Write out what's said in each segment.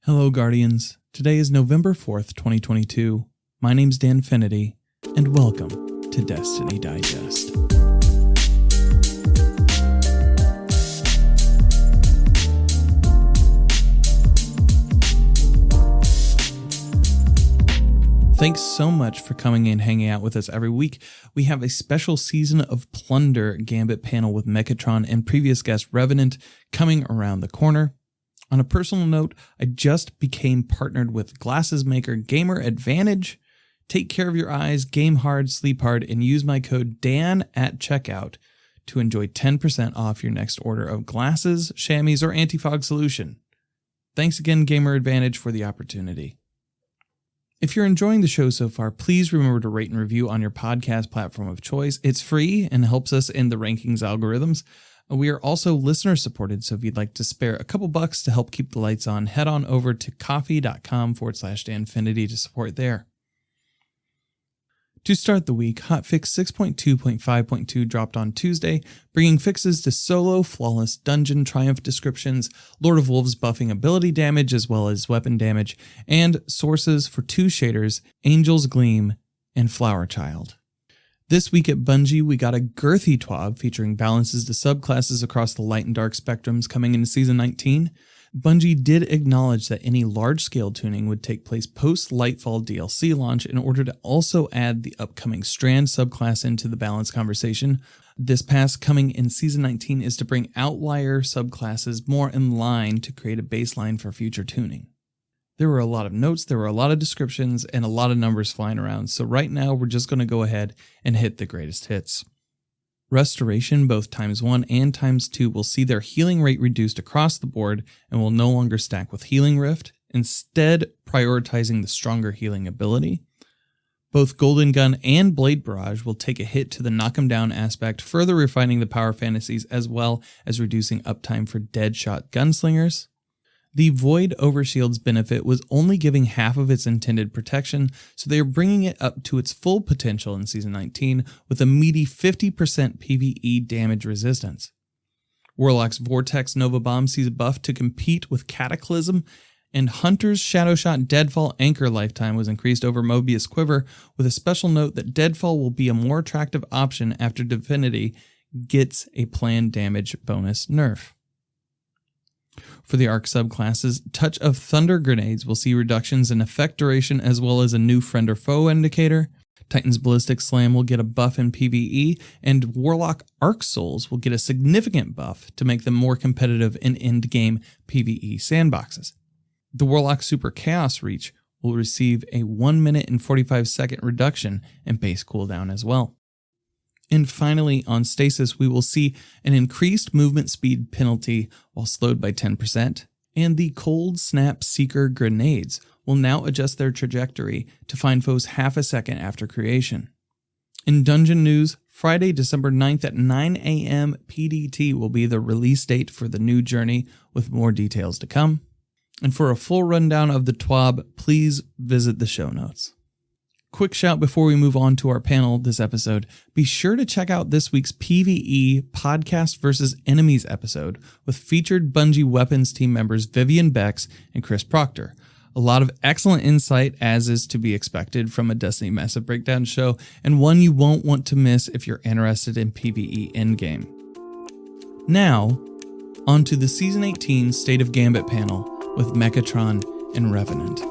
Hello, Guardians. Today is November 4th, 2022. My name's Danfinity, and welcome to Destiny Digest. Thanks so much for coming and hanging out with us every week. We have a special season of Plunder Gambit panel with M3ccatr0n and previous guest Revenant coming around the corner. On a personal note, I just became partnered with glasses maker Gamer Advantage. Take care of your eyes, game hard, sleep hard, and use my code DAN at checkout to enjoy 10% off your next order of glasses, chamois, or anti-fog solution. Thanks again, Gamer Advantage, for the opportunity. If you're enjoying the show so far, please remember to rate and review on your podcast platform of choice. It's free and helps us in the rankings algorithms. We are also listener supported, so if you'd like to spare a couple bucks to help keep the lights on, head on over to coffee.com/Danfinity to support there. To start the week, Hotfix 6.2.5.2 dropped on Tuesday, bringing fixes to solo, flawless dungeon triumph descriptions, Lord of Wolves buffing ability damage as well as weapon damage, and sources for two shaders, Angel's Gleam and Flower Child. This week at Bungie, we got a girthy TWAB featuring balances to subclasses across the light and dark spectrums coming into Season 19. Bungie did acknowledge that any large-scale tuning would take place post-Lightfall DLC launch in order to also add the upcoming Strand subclass into the balance conversation. This pass coming in Season 19 is to bring outlier subclasses more in line to create a baseline for future tuning. There were a lot of notes, there were a lot of descriptions, and a lot of numbers flying around, so right now we're just going to go ahead and hit the greatest hits. Restoration, both ×1 and ×2, will see their healing rate reduced across the board and will no longer stack with Healing Rift, instead prioritizing the stronger healing ability. Both Golden Gun and Blade Barrage will take a hit to the knock 'em down aspect, further refining the power fantasies as well as reducing uptime for Deadshot gunslingers. The Void Overshield's benefit was only giving half of its intended protection, so they are bringing it up to its full potential in Season 19 with a meaty 50% PvE damage resistance. Warlock's Vortex Nova Bomb sees a buff to compete with Cataclysm, and Hunter's Shadowshot Deadfall Anchor lifetime was increased over Mobius Quiver, with a special note that Deadfall will be a more attractive option after Divinity gets a planned damage bonus nerf. For the Arc subclasses, Touch of Thunder grenades will see reductions in effect duration as well as a new friend or foe indicator. Titan's Ballistic Slam will get a buff in PvE, and Warlock Arc Souls will get a significant buff to make them more competitive in endgame PvE sandboxes. The Warlock Super Chaos Reach will receive a 1 minute and 45 second reduction in base cooldown as well. And finally, on Stasis, we will see an increased movement speed penalty while slowed by 10%, and the Cold Snap Seeker grenades will now adjust their trajectory to find foes half a second after creation. In Dungeon news, Friday, December 9th at 9 a.m. PDT will be the release date for the new journey, with more details to come. And for a full rundown of the TWAB, please visit the show notes. Quick shout before we move on to our panel this episode, be sure to check out this week's PvE Podcast vs. Enemies episode with featured Bungie Weapons team members Vivian Bex and Chris Proctor. A lot of excellent insight, as is to be expected from a Destiny Massive Breakdown show, and one you won't want to miss if you're interested in PvE endgame. Now, on to the Season 18 State of Gambit panel with M3ccatr0n and Revenant.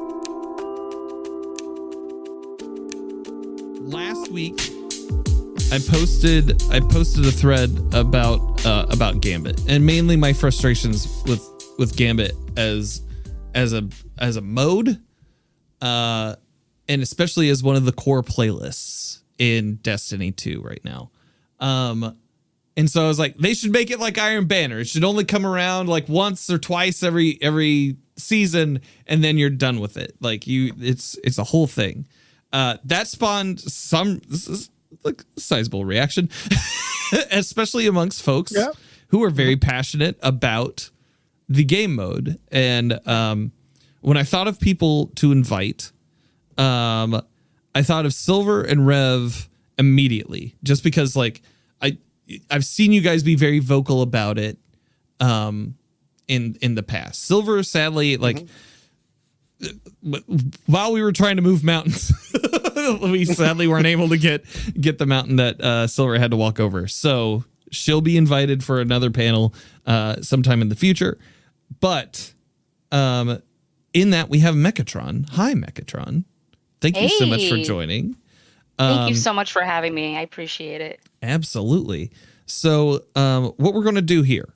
Last week, I posted a thread about Gambit, and mainly my frustrations with Gambit as a mode, and especially as one of the core playlists in Destiny 2 right now. And so I was like, they should make it like Iron Banner. It should only come around like once or twice every season, and then you're done with it. Like it's a whole thing. That spawned this is like a sizable reaction, especially amongst folks who are very passionate about the game mode. And when I thought of people to invite, I thought of Silver and Rev immediately, just because like I've seen you guys be very vocal about it in the past. Silver, sadly, like while we were trying to move mountains, we sadly weren't able to get the mountain that Silver had to walk over. So she'll be invited for another panel sometime in the future. But in that, we have M3ccatr0n. Hi, M3ccatr0n. Thank you so much for joining. Thank you so much for having me. I appreciate it. Absolutely. So what we're going to do here,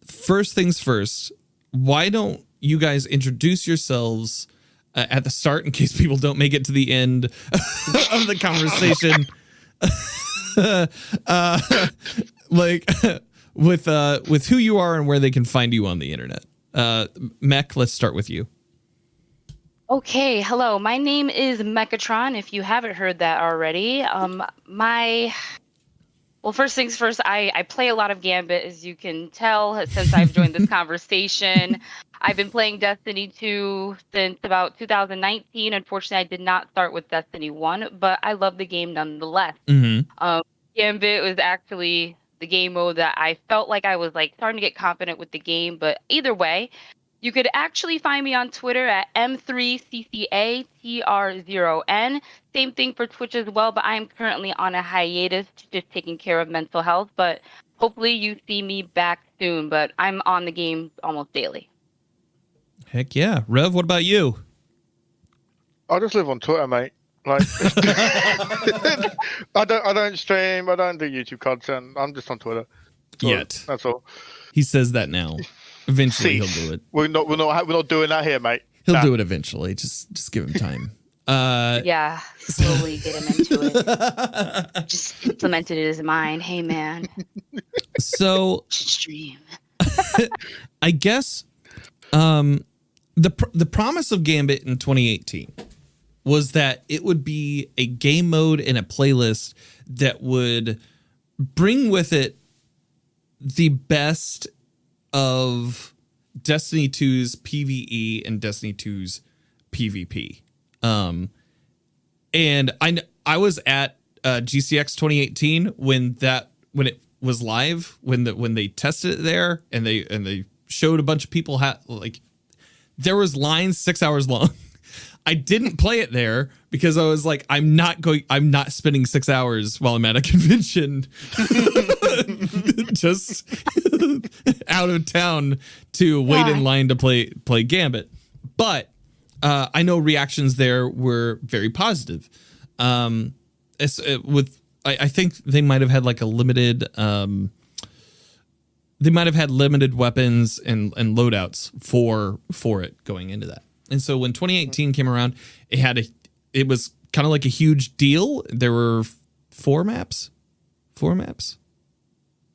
first things first, why don't you guys introduce yourselves at the start in case people don't make it to the end of the conversation? With who you are and where they can find you on the internet. Mech, let's start with you. Okay, hello. My name is M3ccatr0n, if you haven't heard that already. Well, first things first, I play a lot of Gambit, as you can tell, since I've joined this conversation. I've been playing Destiny 2 since about 2019. Unfortunately, I did not start with Destiny 1, but I love the game nonetheless. Mm-hmm. Gambit was actually the game mode that I felt like I was starting to get confident with the game, but either way, you could actually find me on Twitter at M3ccatr0n. Same thing for Twitch as well, but I am currently on a hiatus, just taking care of mental health. But hopefully you see me back soon, but I'm on the game almost daily. Heck yeah. Rev, what about you? I just live on Twitter, mate. Like, I don't stream, I don't do YouTube content. I'm just on Twitter. So Yet. That's all. He says that now. Eventually he'll do it. We're not doing that here, mate. He'll do it eventually. Just give him time. Yeah, slowly get him into it. Just implemented it in his mind. Hey, man. So stream. I guess the promise of Gambit in 2018 was that it would be a game mode and a playlist that would bring with it the best of Destiny 2's PvE and Destiny 2's PvP. And I was at GCX 2018 when it was live, when they tested it there and they showed a bunch of people there was lines 6 hours long. I didn't play it there because I was like, I'm not spending 6 hours while I'm at a convention just out of town to wait in line to play Gambit. But I know reactions there were very positive. I think they might have had limited weapons and loadouts for it going into that. And so when 2018 came around, it was kind of like a huge deal. There were four maps.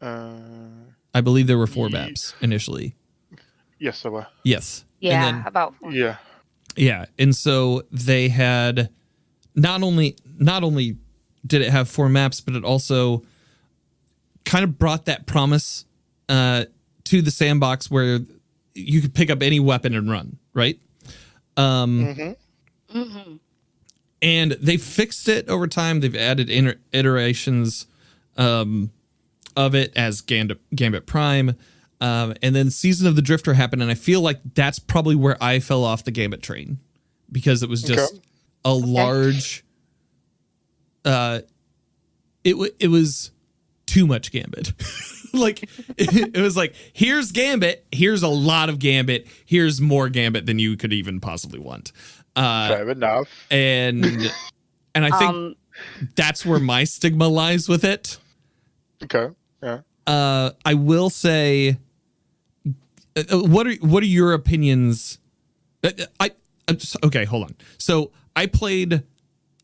I believe there were four maps initially. Yes, there were. Yes. Yeah, and then, about four. Yeah. Yeah, and so they had not only did it have four maps, but it also kind of brought that promise to the sandbox where you could pick up any weapon and run, right? And they fixed it over time. They've added iterations of it as Gambit Prime. And then Season of the Drifter happened, and I feel like that's probably where I fell off the Gambit train because it was just a large. It was too much Gambit. it was like, here's Gambit, here's a lot of Gambit, here's more Gambit than you could even possibly want. Fair enough. And I think that's where my stigma lies with it. Okay. Yeah. I will say, what are your opinions? Okay, hold on. So I played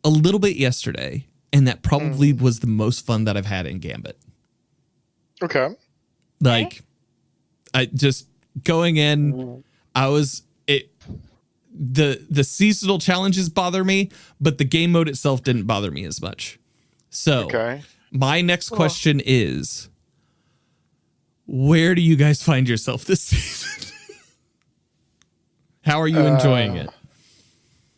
a little bit yesterday, and that probably was the most fun that I've had in Gambit. Okay. I just going in, the seasonal challenges bother me, but the game mode itself didn't bother me as much. So my next question is, where do you guys find yourself this season? How are you enjoying it?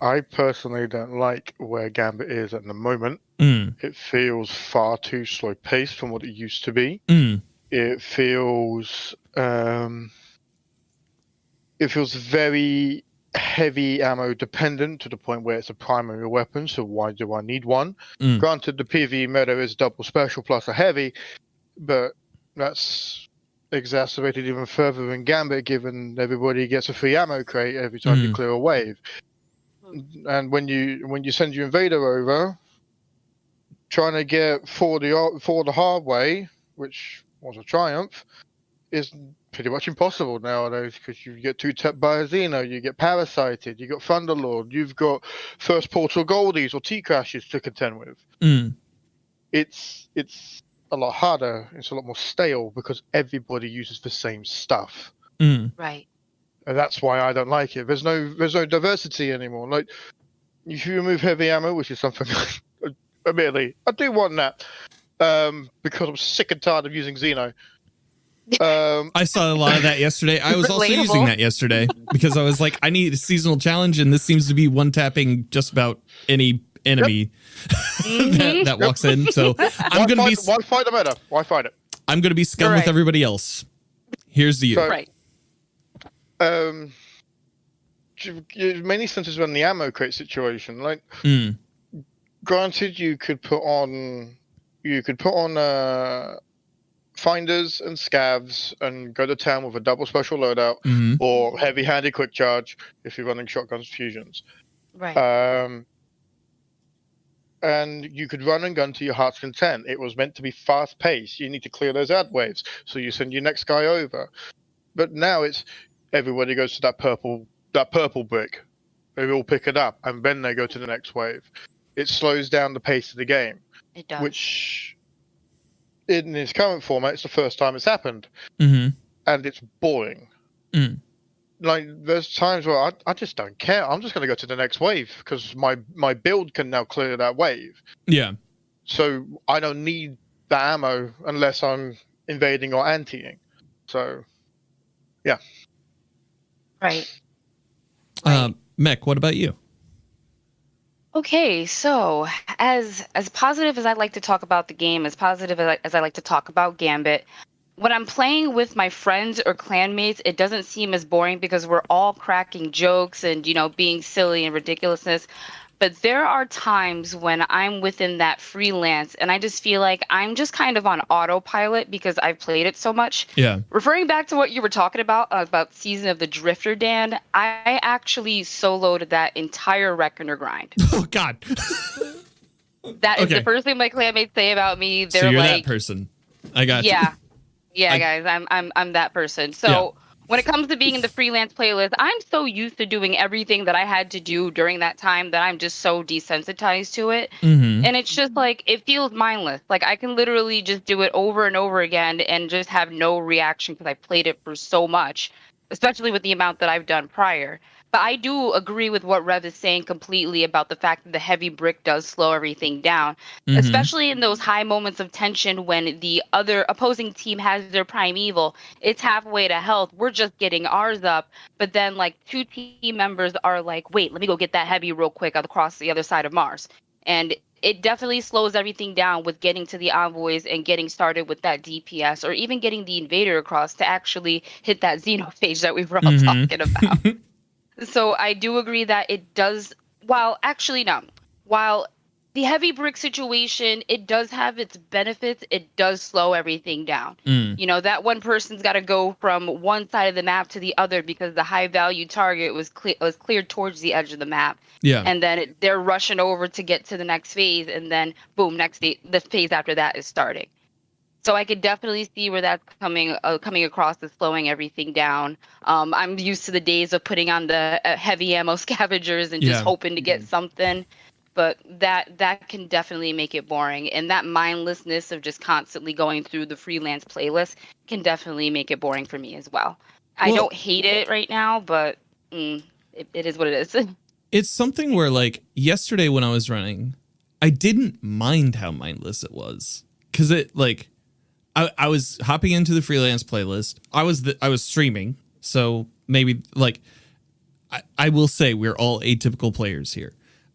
I personally don't like where Gambit is at the moment. It feels far too slow paced from what it used to be. It feels it feels very heavy ammo dependent to the point where it's a primary weapon, so why do I need one? Granted, the PvE meta is double special plus a heavy, but that's exacerbated even further in Gambit, given everybody gets a free ammo crate every time you clear a wave. And when you send your invader over, trying to get for the hard way, which was a triumph, is pretty much impossible nowadays, because you get two tapped by a Xeno, you get parasited, you got Thunderlord, you've got first portal goldies or T crashes to contend with. It's a lot harder. It's a lot more stale because everybody uses the same stuff. Right. And that's why I don't like it. There's no diversity anymore. Like, if you remove heavy ammo, which is something admittedly I do want that, because I'm sick and tired of using Xeno. I saw a lot of that yesterday. I was also using that yesterday because I was like, I need a seasonal challenge, and this seems to be one tapping just about any enemy that walks in. So I'm going to be. Why fight the meta? Why fight it? I'm going to be scum with everybody else. Here's the you. So, many instances when the ammo crate situation, like, granted, you could put on finders and scavs and go to town with a double special loadout or heavy-handed quick charge if you're running shotguns fusions. Right. And you could run and gun to your heart's content. It was meant to be fast-paced. You need to clear those ad waves, so you send your next guy over. But now it's everybody goes to that purple brick. They all pick it up, and then they go to the next wave. It slows down the pace of the game. It does. Which, in its current format, it's the first time it's happened. And it's boring. Like, there's times where I just don't care. I'm just going to go to the next wave because my build can now clear that wave. Yeah. So I don't need the ammo unless I'm invading or antiing. So, yeah. Right. Mech, what about you? Okay, so as positive as I like to talk about the game, as positive as I like to talk about Gambit, when I'm playing with my friends or clanmates, it doesn't seem as boring because we're all cracking jokes and, being silly and ridiculousness. But there are times when I'm within that freelance and I just feel like I'm just kind of on autopilot because I've played it so much. Yeah. Referring back to what you were talking about Season of the Drifter, Dan, I actually soloed that entire Reckoner grind. Oh, God. That is the first thing my clanmates say about me. They're so you're like, that person. I got you. Yeah, guys, I'm that person. So when it comes to being in the freelance playlist, I'm so used to doing everything that I had to do during that time that I'm just so desensitized to it. And it's just like, it feels mindless. Like, I can literally just do it over and over again and just have no reaction because I played it for so much, especially with the amount that I've done prior. But I do agree with what Rev is saying completely about the fact that the heavy brick does slow everything down, especially in those high moments of tension when the other opposing team has their primeval. It's halfway to health. We're just getting ours up. But then, like, two team members are like, wait, let me go get that heavy real quick across the other side of Mars. And it definitely slows everything down with getting to the envoys and getting started with that DPS, or even getting the invader across to actually hit that Xeno phase that we were all talking about. So I do agree that it does, while the heavy brick situation, it does have its benefits, it does slow everything down. That one person's got to go from one side of the map to the other because the high value target was cleared towards the edge of the map. Yeah. And then they're rushing over to get to the next phase, and then boom, the phase after that is starting. So I could definitely see where that's coming across as slowing everything down. I'm used to the days of putting on the heavy ammo scavengers and just hoping to get something, but that can definitely make it boring. And that mindlessness of just constantly going through the freelance playlist can definitely make it boring for me as well. I don't hate it right now, but it is what it is. It's something where, like, yesterday when I was running, I didn't mind how mindless it was, because it, like, I was hopping into the freelance playlist. I was streaming, so maybe, like, I will say we're all atypical players here.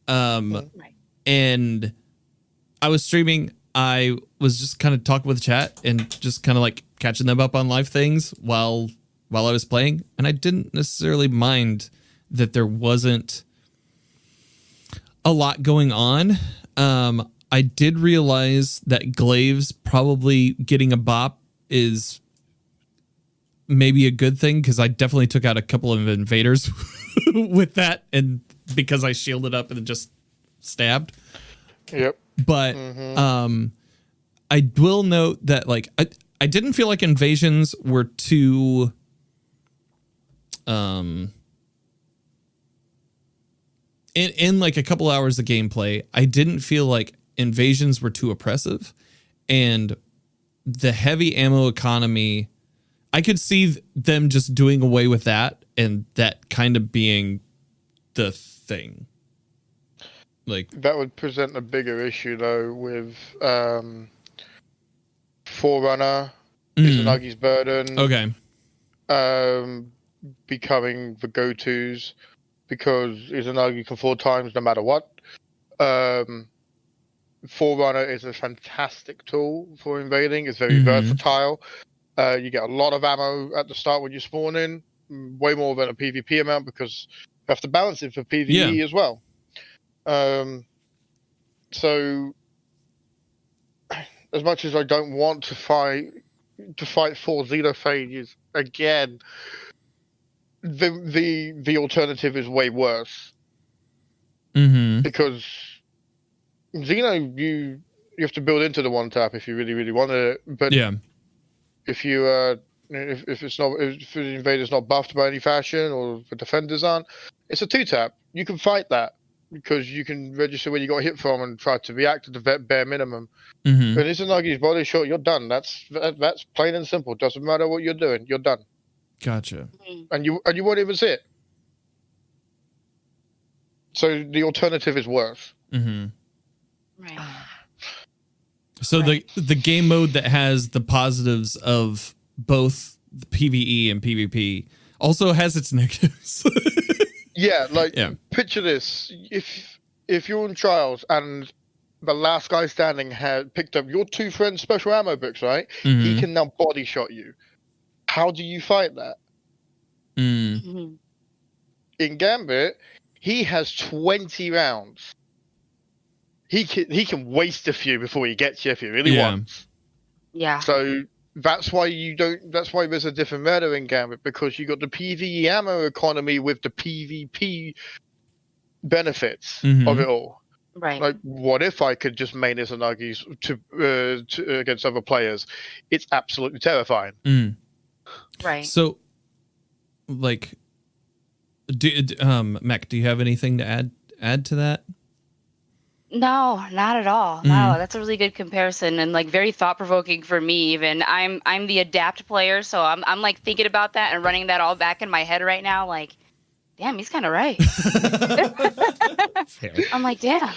And I was streaming. I was just kind of talking with chat and just kind of like catching them up on live things while while I was playing, and I didn't necessarily mind that there wasn't a lot going on. I did realize that Glaives probably getting a bop is maybe a good thing, because I definitely took out a couple of invaders with that, and because I shielded up and then just stabbed. Yep. But I will note that like I didn't feel like invasions were too in like a couple hours of gameplay, I didn't feel like invasions were too oppressive, and the heavy ammo economy, I could see them just doing away with that, and that kind of being the thing. Like that would present a bigger issue though with Forerunner, Izanagi's Burden. Okay. Becoming the go-tos, because Izanagi can 4 times no matter what. Forerunner is a fantastic tool for invading. It's very versatile. You get a lot of ammo at the start when you spawn in, way more than a PvP amount, because you have to balance it for PvE as well. So, as much as I don't want to fight 4 Xenophages again, the alternative is way worse. Because Xeno, you have to build into the 1-tap if you really wanted it. But if you if the invader's not buffed by any fashion, or the defenders aren't, it's a 2-tap. You can fight that, because you can register where you got hit from and try to react to the bare minimum. When Izanagi's body shot, you're done. That's plain and simple. Doesn't matter what you're doing, you're done. Gotcha. And you won't even see it. So the alternative is worse. Right. So the game mode that has the positives of both the PvE and PvP also has its negatives. Picture this: if you're in trials and the last guy standing had picked up your 2 friends' special ammo books, right? He can now body shot you. How do you fight that? In Gambit, he has 20 rounds. He can waste a few before he gets you if he really wants. Yeah. So that's why there's a different meta in Gambit, because you got the PvE ammo economy with the PvP benefits of it all. Right. Like, what if I could just main Izanagi's to against other players? It's absolutely terrifying. Right. So, like, Mech, do you have anything to add to that? No, not at all. No, that's a really good comparison, and like very thought provoking for me. Even I'm the adapt player, so I'm like thinking about that and running that all back in my head right now. Like, damn, he's kind of right. I'm like, damn.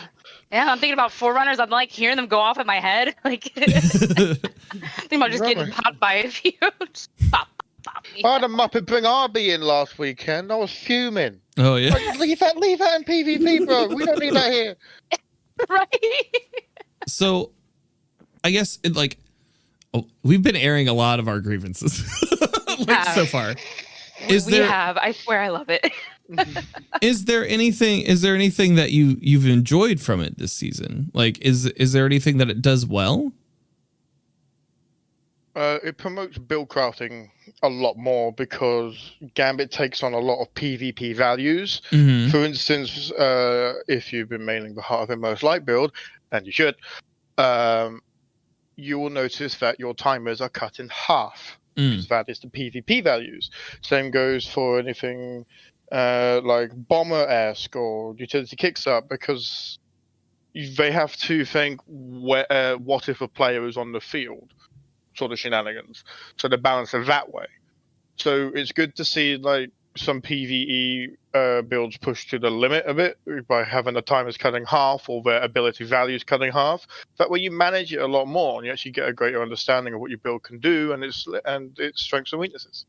Yeah, I'm thinking about Forerunners. I'm like hearing them go off in my head. Like, thinking about just getting popped by a few. Pop. I had a Muppet bring RB in last weekend. I was fuming. Oh yeah. Like, leave that in PvP, bro. We don't need that here. Right. So, I guess we've been airing a lot of our grievances so far. We have. I swear, I love it. Is there anything that you've enjoyed from it this season? Like, is there anything that it does well? It promotes build crafting a lot more, because Gambit takes on a lot of PvP values. For instance, if you've been maining the Heart of Immerse Light build, and you should, you will notice that your timers are cut in half. Because that is the PvP values. Same goes for anything like Bomber-esque or Utility Kicks-Up, because they have to think, what if a player is on the field? Sort of shenanigans. So they balance it that way. So it's good to see like some PvE builds pushed to the limit a bit by having the timers cutting half, or their ability values cutting half. That way you manage it a lot more, and you actually get a greater understanding of what your build can do and its strengths and weaknesses.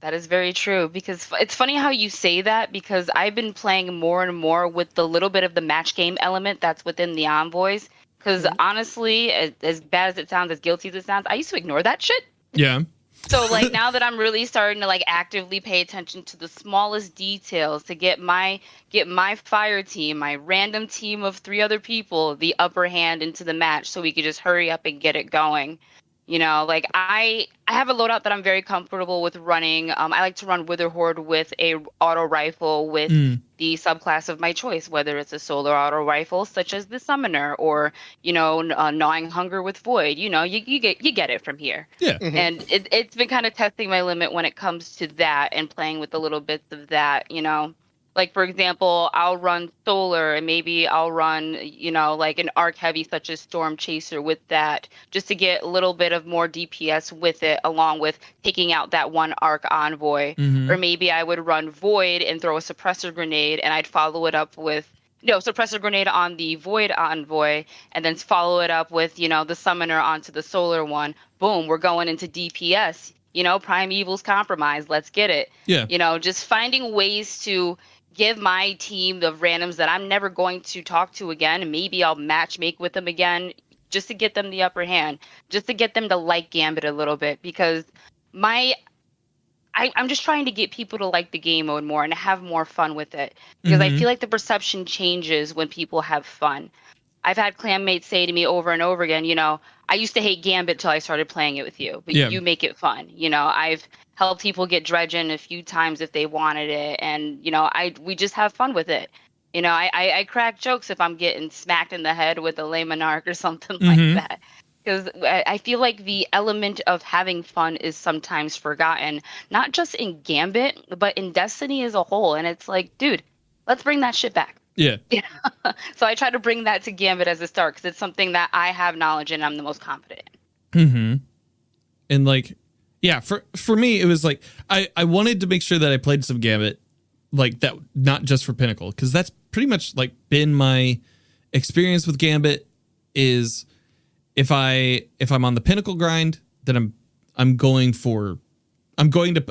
That is very true, because it's funny how you say that, because I've been playing more and more with the little bit of the match game element that's within the envoys. Because honestly, as bad as it sounds, as guilty as it sounds, I used to ignore that shit. Yeah. So like now that I'm really starting to like actively pay attention to the smallest details to get my fire team, my random team of 3 other people, the upper hand into the match so we could just hurry up and get it going. You know, like I have a loadout that I'm very comfortable with running. I like to run Wither Horde with a auto rifle with the subclass of my choice, whether it's a solar auto rifle such as the Summoner or, you know, Gnawing Hunger with Void. You know, you get it from here. Yeah. And it's been kind of testing my limit when it comes to that and playing with the little bits of that, you know. Like, for example, I'll run solar and maybe I'll run, you know, like an arc heavy such as Storm Chaser with that just to get a little bit of more DPS with it, along with taking out that one arc envoy. Or maybe I would run Void and throw a suppressor grenade and I'd follow it up with, suppressor grenade on the Void envoy and then follow it up with, you know, the summoner onto the solar one. Boom, we're going into DPS. You know, Primeval's Compromise. Let's get it. Yeah. You know, just finding ways to give my team the randoms that I'm never going to talk to again, and maybe I'll match make with them again just to get them the upper hand, just to get them to like Gambit a little bit, because I'm just trying to get people to like the game mode more and to have more fun with it, because I feel like the perception changes when people have fun. I've had clanmates say to me over and over again, you know, I used to hate Gambit till I started playing it with you, but you make it fun. You know, I've helped people get Dredgen a few times if they wanted it, and you know, we just have fun with it. You know, I crack jokes if I'm getting smacked in the head with a lay monarch or something like that, because I feel like the element of having fun is sometimes forgotten, not just in Gambit, but in Destiny as a whole. And it's like, dude, let's bring that shit back. Yeah. So I try to bring that to Gambit as a start because it's something that I have knowledge in and I'm the most confident in. And like, yeah, for me, it was like, I wanted to make sure that I played some Gambit, like that, not just for Pinnacle, because that's pretty much like been my experience with Gambit is if I'm on the Pinnacle grind, then I'm going to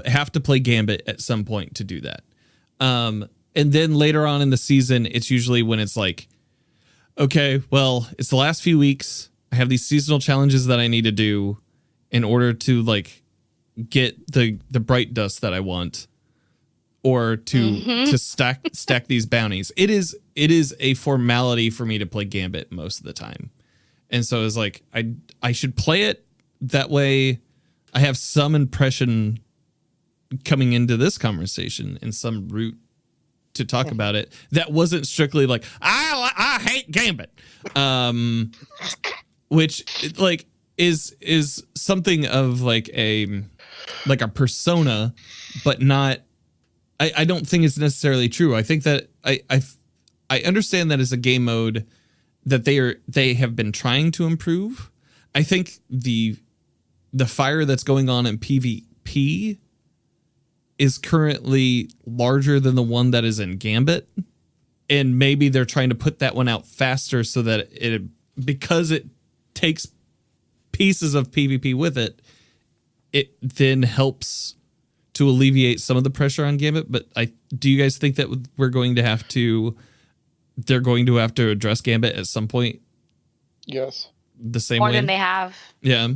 have to play Gambit at some point to do that. And then later on in the season, it's usually when it's like, okay, well, it's the last few weeks. I have these seasonal challenges that I need to do in order to like get the bright dust that I want, or to stack these bounties. It is a formality for me to play Gambit most of the time. And so it's like, I should play it that way. I have some impression coming into this conversation and some route to talk about it that wasn't strictly like I hate Gambit, which like is something of like a persona, but not. I don't think it's necessarily true. I think that I understand that as a game mode that they have been trying to improve. I think the fire that's going on in PvP is currently larger than the one that is in Gambit, and maybe they're trying to put that one out faster so that because it takes pieces of PvP with it then helps to alleviate some of the pressure on Gambit. But do you guys think that they're going to have to address Gambit at some point? Yes. The same more way than they have. Yeah.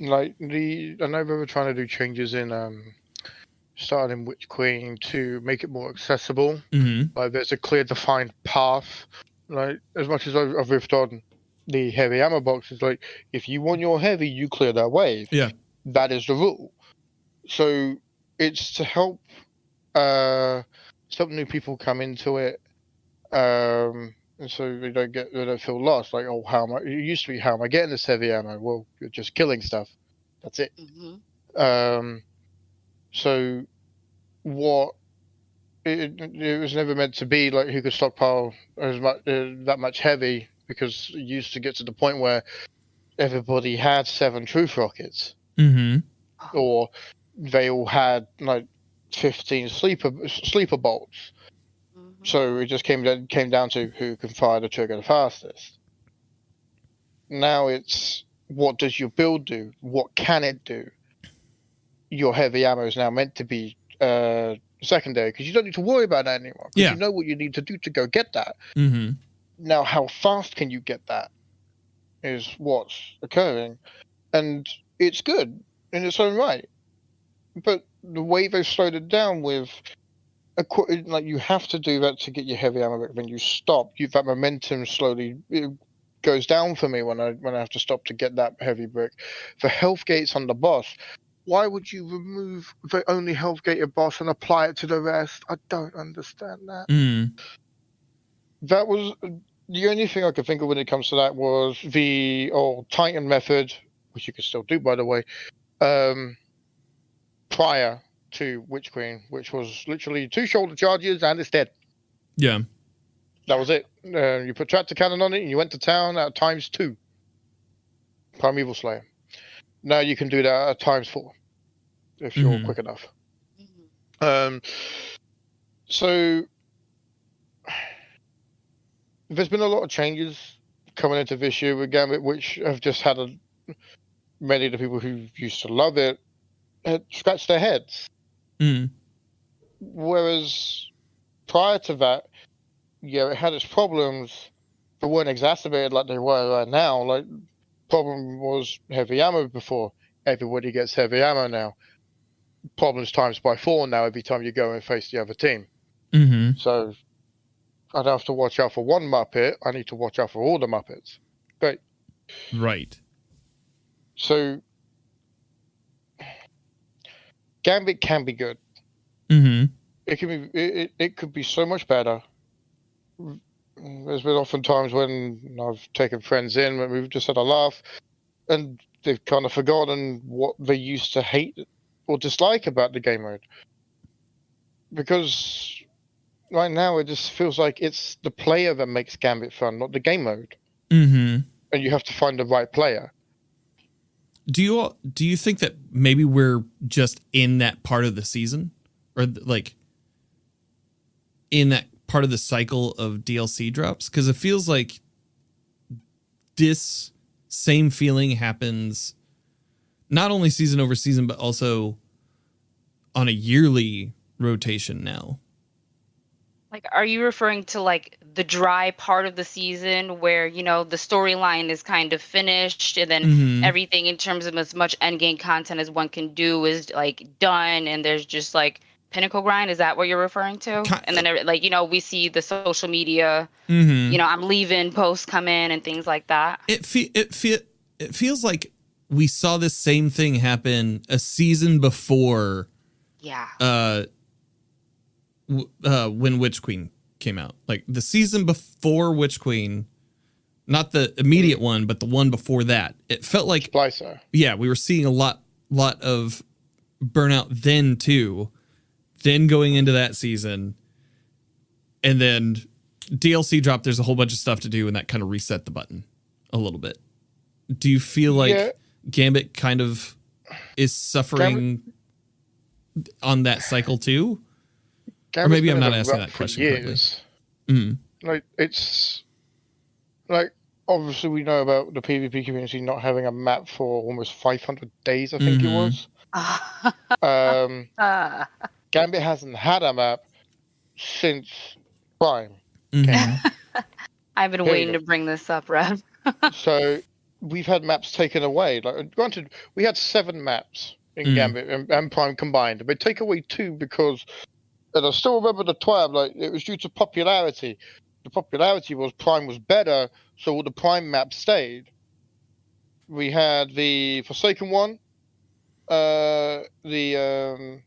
Like I know they were trying to do changes in starting Witch Queen to make it more accessible. Like there's a clear defined path. Like as much as I've riffed on the heavy ammo boxes, like if you want your heavy, you clear that wave. Yeah. That is the rule. So it's to help some new people come into it, and so they don't feel lost. Like, oh, it used to be, how am I getting this heavy ammo? Well, you're just killing stuff. That's it. So what it was never meant to be like who could stockpile as much that much heavy, because it used to get to the point where everybody had 7 truth rockets, or they all had like 15 sleeper bolts. So it just came down to who can fire the trigger the fastest. Now it's, what does your build do? What can it do? Your heavy ammo is now meant to be secondary, because you don't need to worry about that anymore. You know what you need to do to go get that. Now, how fast can you get that is what's occurring, and it's good. in its own right. But the way they've slowed it down with, like, you have to do that to get your heavy ammo back. When you stop, that momentum slowly goes down for me when I have to stop to get that heavy brick. The health gates on the boss, why would you remove the only health gated boss and apply it to the rest? I don't understand that. That was the only thing I could think of when it comes to that was the old Titan method, which you can still do, by the way, prior to Witch Queen, which was literally 2 shoulder charges and it's dead. Yeah. That was it. You put tractor cannon on it and you went to town at ×2. Primeval Slayer. Now you can do that at ×4 if you're quick enough. So there's been a lot of changes coming into this year with Gambit, which have just had many of the people who used to love it scratch their heads. Whereas prior to that, yeah, it had its problems, but weren't exacerbated like they were right now. Like, problem was heavy ammo before. Everybody gets heavy ammo now. Problems times by 4 now every time you go and face the other team. So I don't have to watch out for one Muppet. I need to watch out for all the Muppets. Great. Right. So Gambit can be good. It can be. It could be so much better. There's been often times when I've taken friends in when we've just had a laugh, and they've kind of forgotten what they used to hate or dislike about the game mode. Because right now it just feels like it's the player that makes Gambit fun, not the game mode. And you have to find the right player. Do you think that maybe we're just in that part of the season, or like in that part of the cycle of DLC drops? Because it feels like this same feeling happens not only season over season, but also on a yearly rotation now. Like, are you referring to like the dry part of the season where, you know, the storyline is kind of finished and then everything in terms of as much endgame content as one can do is like done, and there's just like pinnacle grind? Is that what you're referring to? And then, like, you know, we see the social media, you know, I'm leaving posts come in and things like that. It feels like we saw this same thing happen a season before. Yeah. When Witch Queen came out, like the season before Witch Queen, not the immediate one, but the one before that, it felt like Splicer. Yeah, we were seeing a lot of burnout then too. Then going into that season, and then DLC drop. There's a whole bunch of stuff to do, and that kind of reset the button a little bit. Do you feel like Gambit kind of is suffering on that cycle too? Or maybe I'm not asking that question correctly. Like, it's like, obviously we know about the PvP community not having a map for almost 500 days, I think it was. Gambit hasn't had a map since Prime. I've been waiting to bring this up, Rev. So we've had maps taken away. Like, granted, we had 7 maps in Gambit and Prime combined. They take away 2 because, and I still remember the time, like, it was due to popularity. The popularity was Prime was better, so all the Prime maps stayed. We had the Forsaken one, and the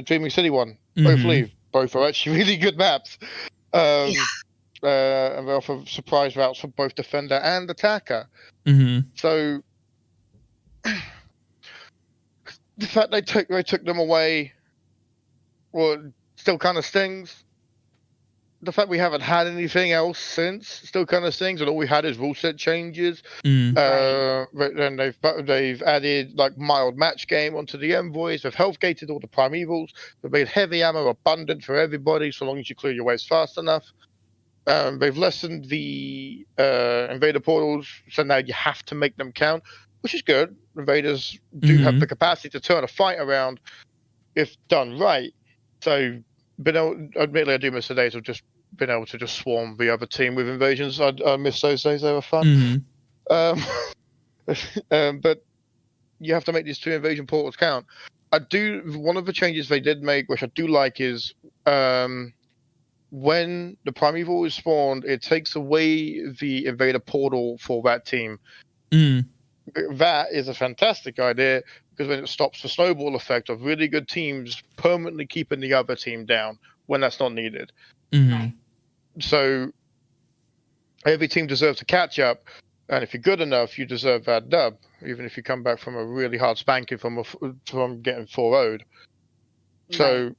Dreaming City one. Both leave. Both are actually really good maps. And they offer surprise routes for both defender and attacker. So the fact they took them away, well, still kind of stings. The fact we haven't had anything else since still kind of stings, and all we had is rule set changes. But then they've added like mild match game onto the envoys. They've health gated all the primevals. They've made heavy ammo abundant for everybody, so long as you clear your waves fast enough. They've lessened the invader portals, so now you have to make them count, which is good. Invaders do have the capacity to turn a fight around if done right. So, admittedly, I do miss the days of just being able to just swarm the other team with invasions. I miss those days; they were fun. But you have to make these 2 invasion portals count. One of the changes they did make, which I do like, is when the primeval is spawned, it takes away the invader portal for that team. That is a fantastic idea, because then it stops the snowball effect of really good teams permanently keeping the other team down when that's not needed. Right. So every team deserves to catch up, and if you're good enough, you deserve that dub, even if you come back from a really hard spanking from getting 4-0'd. So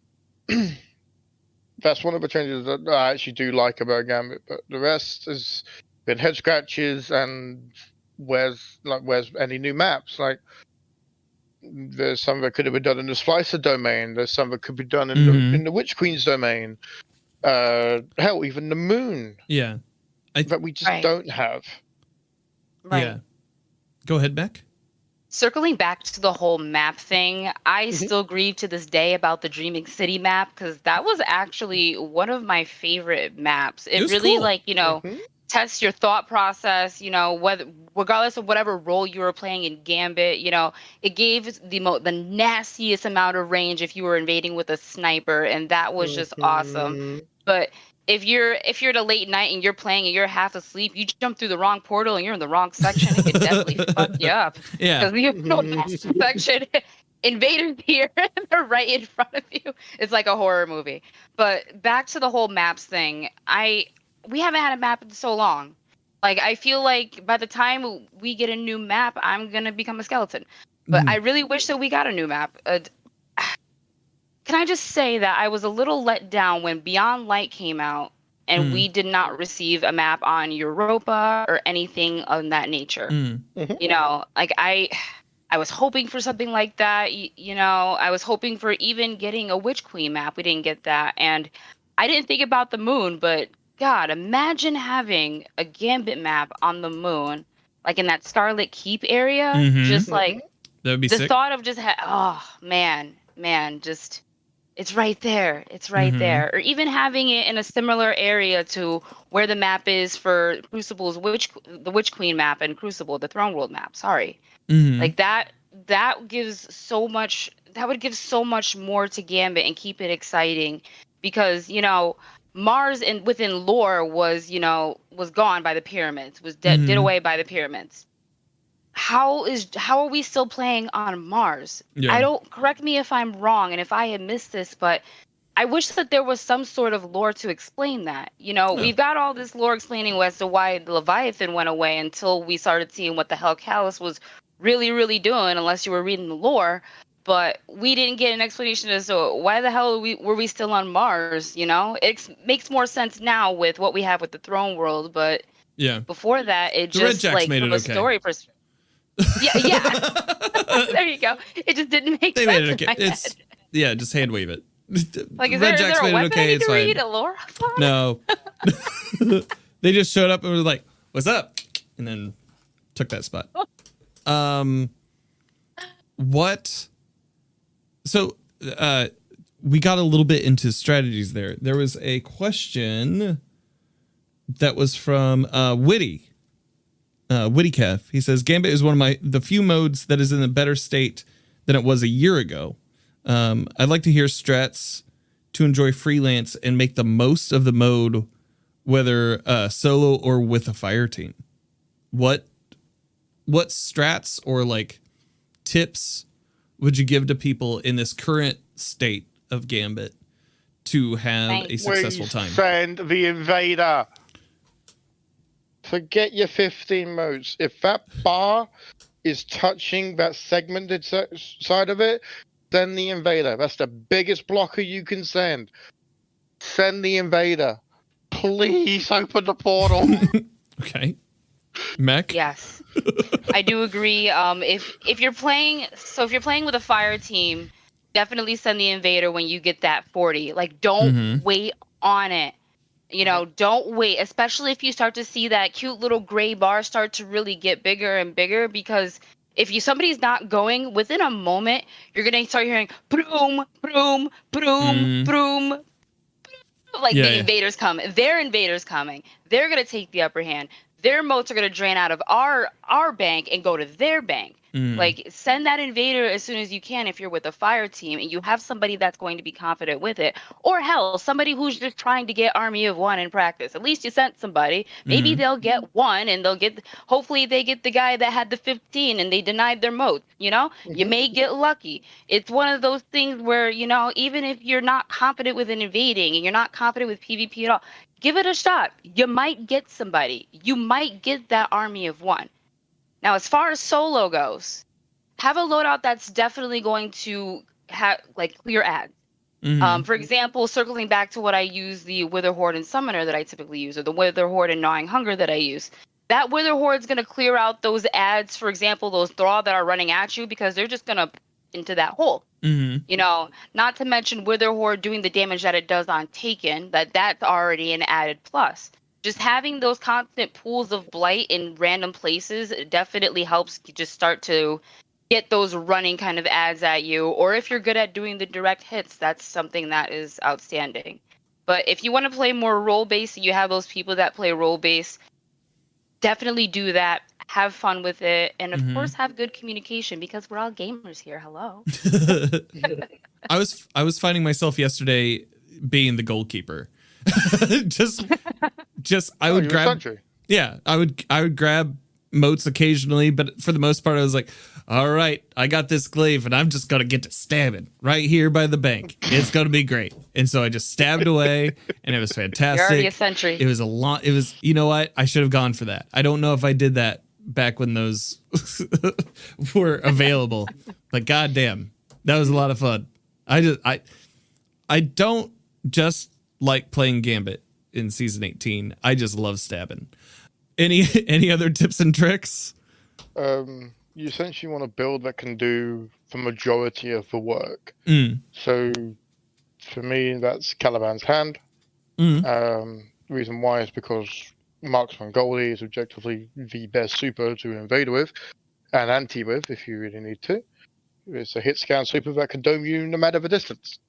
that's one of the changes that I actually do like about Gambit, but the rest has been head scratches and where's any new maps? Like, there's some that could have been done in the Splicer domain. There's some that could be done in the Witch Queen's domain. Hell, even the Moon. Yeah. That we just don't have. Right. Yeah. Go ahead, Beck. Circling back to the whole map thing, I still grieve to this day about the Dreaming City map, because that was actually one of my favorite maps. It really cool. like, tests your thought process, whether, regardless of whatever role you were playing in Gambit, it gave the nastiest amount of range if you were invading with a sniper, and that was just awesome. But if you're at a late night and you're playing and you're half asleep, you jump through the wrong portal and you're in the wrong section, it could definitely fuck you up. Yeah. Because we have no section. Invaders here, they're right in front of you. It's like a horror movie. But back to the whole maps thing, we haven't had a map in so long. Like, I feel like by the time we get a new map, I'm gonna become a skeleton. But I really wish that we got a new map. Can I just say that I was a little let down when Beyond Light came out and we did not receive a map on Europa or anything of that nature. Like I was hoping for something like that. I was hoping for even getting a Witch Queen map. We didn't get that. And I didn't think about the Moon, but God, imagine having a Gambit map on the Moon, like in that Starlit Keep area. Just like that would be the sick. thought of just, just... It's right there. It's right there. Or even having it in a similar area to where the map is for Crucible's the Witch Queen map and Crucible, the Throne World map. Sorry. Like that gives so much. That would give so much more to Gambit and keep it exciting, because Mars within lore was gone by the pyramids. Was did away by the pyramids. How are we still playing on Mars? Yeah. Correct me if I'm wrong and if I had missed this, but I wish that there was some sort of lore to explain that. We've got all this lore explaining as to why the Leviathan went away until we started seeing what the hell Callus was really, really doing, unless you were reading the lore. But we didn't get an explanation as to why the hell were we still on Mars, It makes more sense now with what we have with the Throne World, but before that, it just, like, from a story perspective. Yeah. There you go. It just didn't make sense. They made it okay. In my head. Yeah, just hand wave it. Like, is there a weapon I need to read? A lore? No. They just showed up and were like, "What's up?" and then took that spot. What? So, we got a little bit into strategies there. There was a question that was from Witty. Kev. He says, Gambit is one of the few modes that is in a better state than it was a year ago. I'd like to hear strats to enjoy freelance and make the most of the mode, whether solo or with a fire team. What strats or like tips would you give to people in this current state of Gambit to have a successful time? Send the invader. Forget your 15 modes. If that bar is touching that segmented side of it, send the invader. That's the biggest blocker you can send. Send the invader. Please open the portal. Okay. Mech? Yes. I do agree. If you're playing with a fire team, definitely send the invader when you get that 40. Like, don't wait on it. Don't wait, especially if you start to see that cute little gray bar start to really get bigger and bigger, because if somebody's not going, within a moment, you're going to start hearing broom, broom, broom, broom. Like, the invaders come. Their invaders coming. They're going to take the upper hand. Their moats are going to drain out of our bank and go to their bank. Like, send that invader as soon as you can if you're with a fire team and you have somebody that's going to be confident with it. Or hell, somebody who's just trying to get army of one in practice. At least you sent somebody. Maybe they'll get one and hopefully they get the guy that had the 15 and they denied their moat. You may get lucky. It's one of those things where, even if you're not confident with an invading and you're not confident with PvP at all, give it a shot. You might get somebody. You might get that army of one. Now, as far as solo goes, have a loadout that's definitely going to have clear ads. For example, circling back to what I use, the Wither Horde and Summoner that I typically use, or the Wither Horde and Gnawing Hunger that I use. That Wither Horde is going to clear out those ads, for example, those Thrall that are running at you, because they're just going to into that hole. Not to mention Wither Horde doing the damage that it does on Taken, that's already an added plus. Just having those constant pools of blight in random places definitely helps you just start to get those running kind of ads at you. Or if you're good at doing the direct hits, that's something that is outstanding. But if you want to play more role-based, you have those people that play role-based, definitely do that. Have fun with it. And of course, have good communication, because we're all gamers here. Hello. I was finding myself yesterday being the goalkeeper. I would grab I would grab moats occasionally, but for the most part I was like, all right, I got this glaive and I'm just gonna get to stabbing right here by the bank. It's gonna be great. And so I just stabbed away and it was fantastic. You're already a sentry. It was a lot. It was, you know what, I should have gone for that. I don't know if I did that back when those were available, but goddamn, that was a lot of fun. I don't just like playing Gambit in season 18. I just love stabbing. Any other tips and tricks? You essentially want a build that can do the majority of the work. So for me, that's Caliban's Hand. The reason why is because Marksman Goldie is objectively the best super to invade with and anti with if you really need to. It's a hit scan super that can dome you no matter the distance.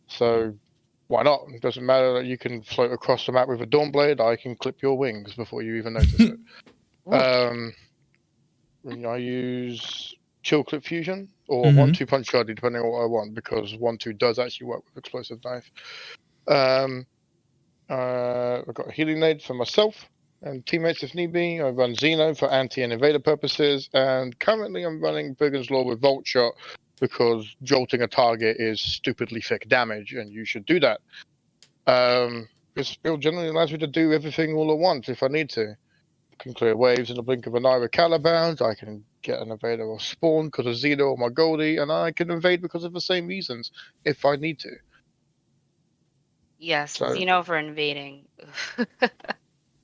So why not? It doesn't matter that you can float across the map with a Dawnblade. I can clip your wings before you even notice it. I use Chill Clip Fusion or 1-2 Punch Charlie, depending on what I want, because 1-2 does actually work with Explosive Knife. I've got a Healing Nade for myself and teammates if need be. I run Xeno for anti and invader purposes, and currently I'm running Brigand's Law with Volt Shot, because jolting a target is stupidly thick damage, and you should do that. This build generally allows me to do everything all at once if I need to. I can clear waves in the blink of an eye with Caliban. I can get an invader or spawn because of Xeno or my Goldie, and I can invade because of the same reasons if I need to. Yes, Xeno for invading.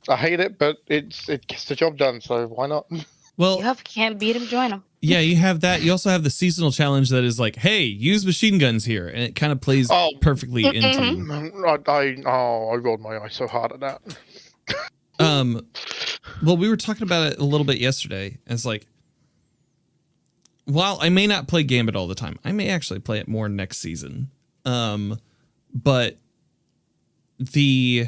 I hate it, but it gets the job done, so why not? Well, you can't beat him, join him. Yeah, you have that. You also have the seasonal challenge that is like, hey, use machine guns here, and it kind of plays perfectly into. I rolled my eye so hard at that. Well, we were talking about it a little bit yesterday. It's like, while I may not play Gambit all the time, I may actually play it more next season. But the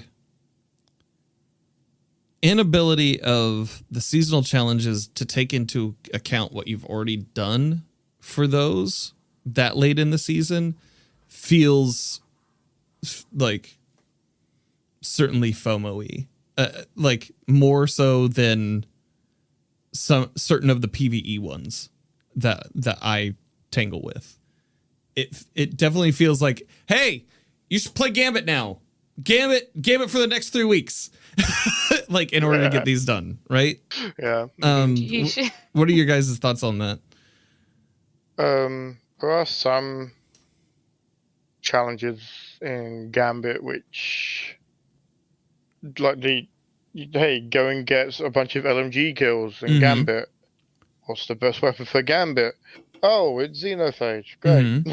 inability of the seasonal challenges to take into account what you've already done for those that late in the season feels like certainly FOMO-y, like more so than some certain of the PvE ones that I tangle with. It definitely feels like, hey, you should play Gambit now. Gambit for the next 3 weeks. Like, in order to get these done, right? Yeah. What are your guys' thoughts on that? There are some challenges in Gambit which, like hey, go and get a bunch of LMG kills in Gambit. What's the best weapon for Gambit? Oh, it's Xenophage. Great.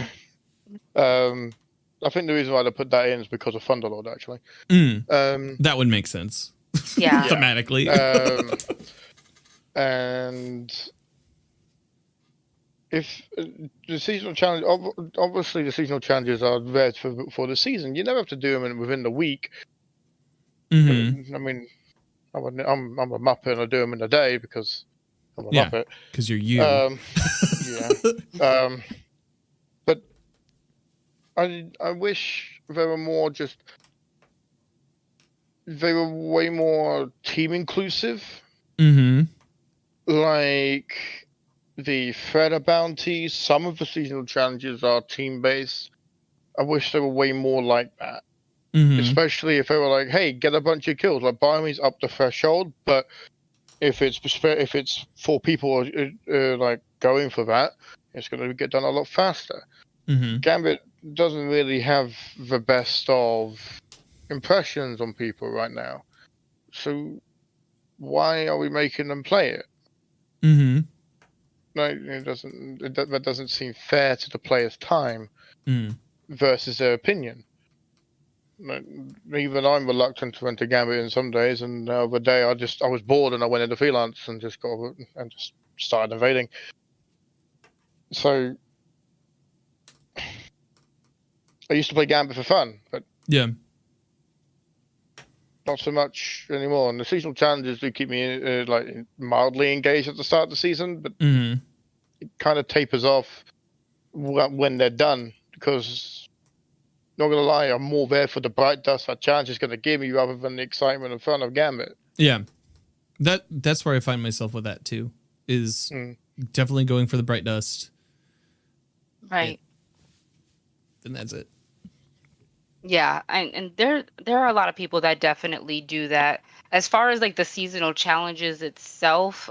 I think the reason why they put that in is because of Thunderlord, actually. That would make sense. Yeah. Thematically. And if the seasonal challenge, obviously the seasonal challenges are there for the season. You never have to do them within the week. I mean, I'm a muppet and I do them in a day because I'm a Yeah, Muppet. because you're you. Yeah. But I wish there were more they were way more team inclusive. Mm-hmm. Like the Threader bounties, some of the seasonal challenges are team based. I wish they were way more like that. Mm-hmm. Especially if they were like, hey, get a bunch of kills. Like by means up the threshold, but if it's 4 people like going for that, it's going to get done a lot faster. Mm-hmm. Gambit doesn't really have the best of impressions on people right now, so why are we making them play it? Mm-hmm. Like that doesn't seem fair to the player's time versus their opinion. Like, even I'm reluctant to enter Gambit in some days, and the other day I was bored and I went into freelance and just started invading. So I used to play Gambit for fun, but Yeah. not so much anymore. And the seasonal challenges do keep me like mildly engaged at the start of the season, but it kind of tapers off when they're done, because not gonna lie, I'm more there for the bright dust that challenge is gonna give me rather than the excitement and fun of Gambit. Yeah. That's where I find myself with that too. Is definitely going for the bright dust. Right. And that's it. Yeah, and there are a lot of people that definitely do that. As far as like the seasonal challenges itself,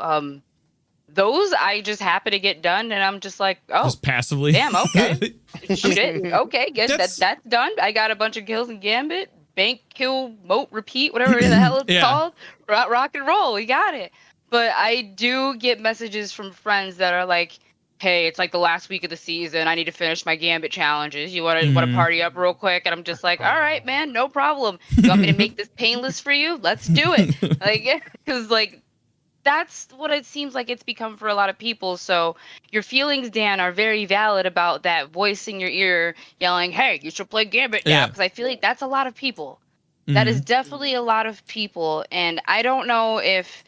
those I just happen to get done, and I'm just like, oh, Just passively. damn, okay, shoot it, okay, good, That's- that's done. I got a bunch of kills in Gambit, bank, kill, moat, repeat, whatever the hell it's called, rock and roll, we got it. But I do get messages from friends that are like, hey, it's like the last week of the season. I need to finish my Gambit challenges. You want to party up real quick? And I'm just like, all right, man, no problem. You want me to make this painless for you? Let's do it. Like, because like that's what it seems like it's become for a lot of people. So your feelings, Dan, are very valid about that voice in your ear yelling, hey, you should play Gambit now. Because I feel like that's a lot of people. That is definitely a lot of people. And I don't know if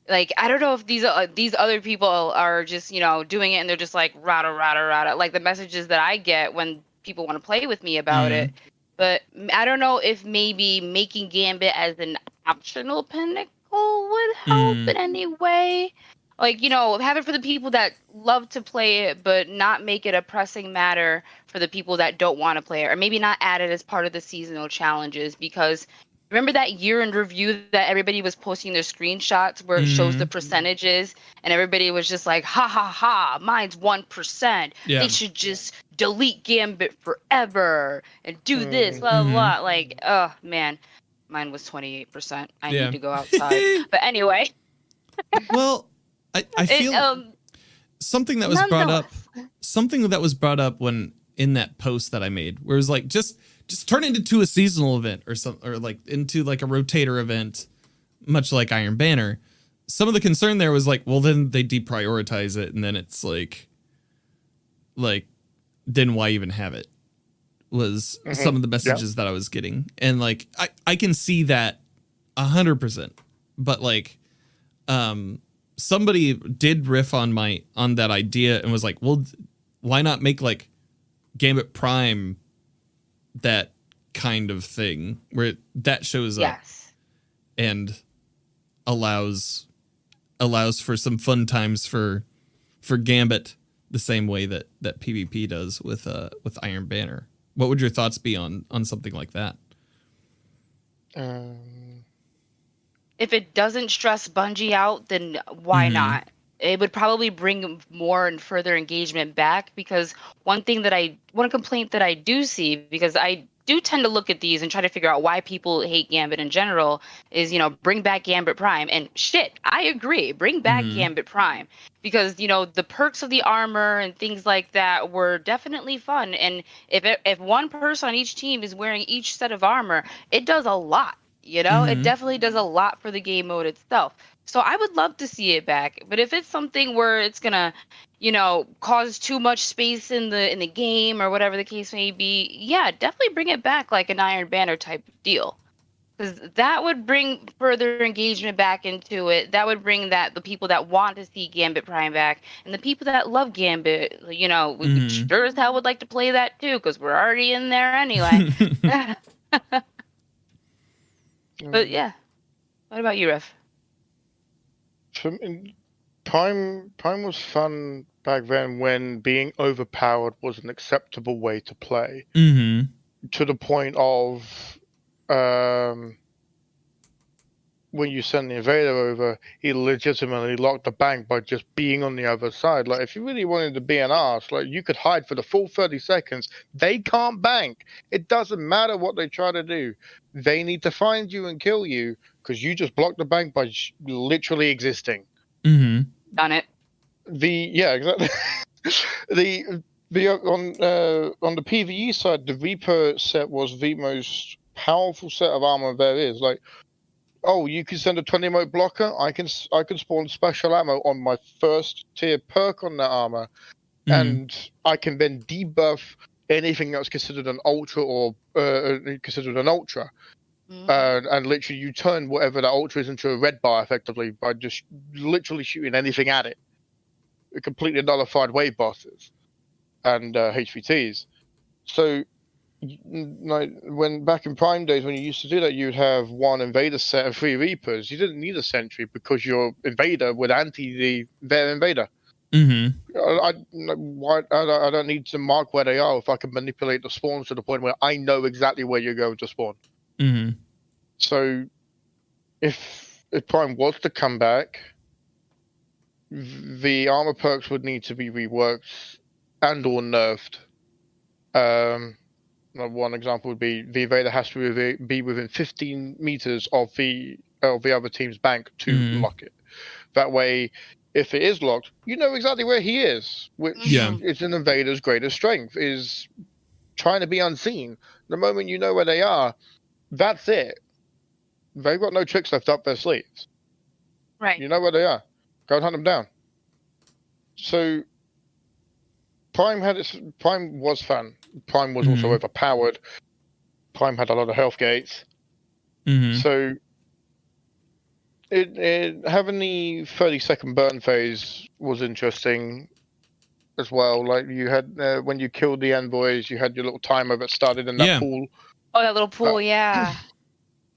these other people are just, doing it and they're just like rada rada rada, like the messages that I get when people want to play with me about it. But I don't know if maybe making Gambit as an optional pinnacle would help in any way. Like, have it for the people that love to play it, but not make it a pressing matter for the people that don't want to play it, or maybe not add it as part of the seasonal challenges. Because remember that year in review that everybody was posting their screenshots where it shows the percentages, and everybody was just like, ha ha ha, mine's 1%. They should just delete Gambit forever and do this, blah blah blah. Like, oh man, mine was 28%. I need to go outside. But anyway. Well, I feel something that was brought up when in that post that I made, where it was like, just turn it into a seasonal event or something, or like into like a rotator event, much like Iron Banner. Some of the concern there was like, well, then they deprioritize it, and then it's like then why even have it? Was some of the messages that I was getting, and like I can see that 100%, but like somebody did riff on that idea and was like, well, why not make like Gambit Prime that kind of thing where that shows up and allows for some fun times for Gambit, the same way that PvP does with Iron Banner. What would your thoughts be on something like that? If it doesn't stress Bungie out, then why not? It would probably bring more and further engagement back, because one complaint that I do see, because I do tend to look at these and try to figure out why people hate Gambit in general, is, bring back Gambit Prime. And shit, I agree. Bring back Gambit Prime, because, the perks of the armor and things like that were definitely fun. And if one person on each team is wearing each set of armor, it does a lot. It definitely does a lot for the game mode itself. So I would love to see it back. But if it's something where it's gonna, cause too much space in the game or whatever the case may be, yeah, definitely bring it back like an Iron Banner type of deal. Because that would bring further engagement back into it. That would bring the people that want to see Gambit Prime back, and the people that love Gambit, we sure as hell would like to play that too, because we're already in there anyway. But yeah, what about you, Ref? Prime was fun back then when being overpowered was an acceptable way to play. To the point of when you send the invader over, he legitimately locked the bank by just being on the other side. Like, if you really wanted to be an arse, like, you could hide for the full 30 seconds. They can't bank. It doesn't matter what they try to do. They need to find you and kill you because you just blocked the bank by literally existing. Done it. Exactly. On the PvE side, the Reaper set was the most powerful set of armor there is. Like, oh, you can send a 20-emote blocker. I can spawn special ammo on my first tier perk on that armor, and I can then debuff anything that's considered an ultra or considered an ultra. And literally, you turn whatever that ultra is into a red bar effectively by just literally shooting anything at it. It completely nullified wave bosses and HVTs. So, like, when back in Prime days, when you used to do that, you'd have one invader set and 3 Reapers. You didn't need a sentry because your invader would anti their invader. I don't need to mark where they are if I can manipulate the spawns to the point where I know exactly where you're going to spawn. So, if Prime was to come back, the armor perks would need to be reworked and or nerfed. One example would be the invader has to be within 15 meters of the other team's bank to lock it. That way, if it is locked, you know exactly where he is, which is an invader's greatest strength, is trying to be unseen. The moment you know where they are, that's it. They've got no tricks left up their sleeves. Right. You know where they are. Go and hunt them down. So Prime was fun. Prime was also overpowered. Prime had a lot of health gates. So having the 30-second burn phase was interesting as well. Like, you had when you killed the envoys, you had your little timer that started in that pool. Oh, that little pool,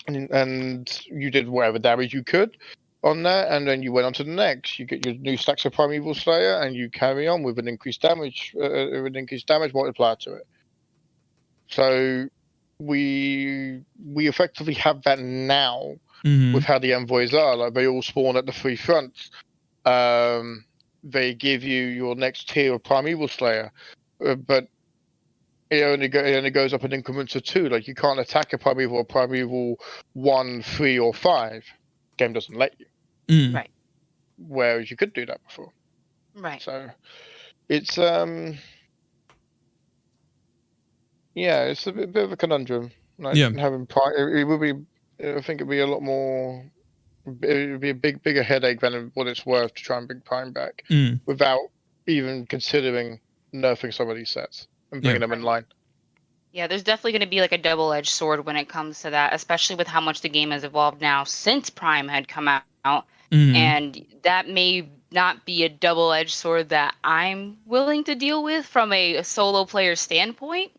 And you did whatever damage you could on that, and then you went on to the next. You get your new stacks of Primeval Slayer, and you carry on with an increased damage multiplier to it. So we effectively have that now with how the envoys are. Like, they all spawn at the 3 fronts. They give you your next tier of Primeval Slayer, but it only goes up in increments of 2. Like, you can't attack a Primeval 1, 3, or 5. Game doesn't let you. Right. Whereas you could do that before. Right. So it's it's a bit of a conundrum. Like, having Prime, it would be. I think it'd be a lot more. It would be a bigger headache than what it's worth to try and bring Prime back without even considering nerfing some of these sets and bringing them in line. Yeah, there's definitely going to be like a double-edged sword when it comes to that, especially with how much the game has evolved now since Prime had come out. And that may not be a double-edged sword that I'm willing to deal with from a solo player standpoint.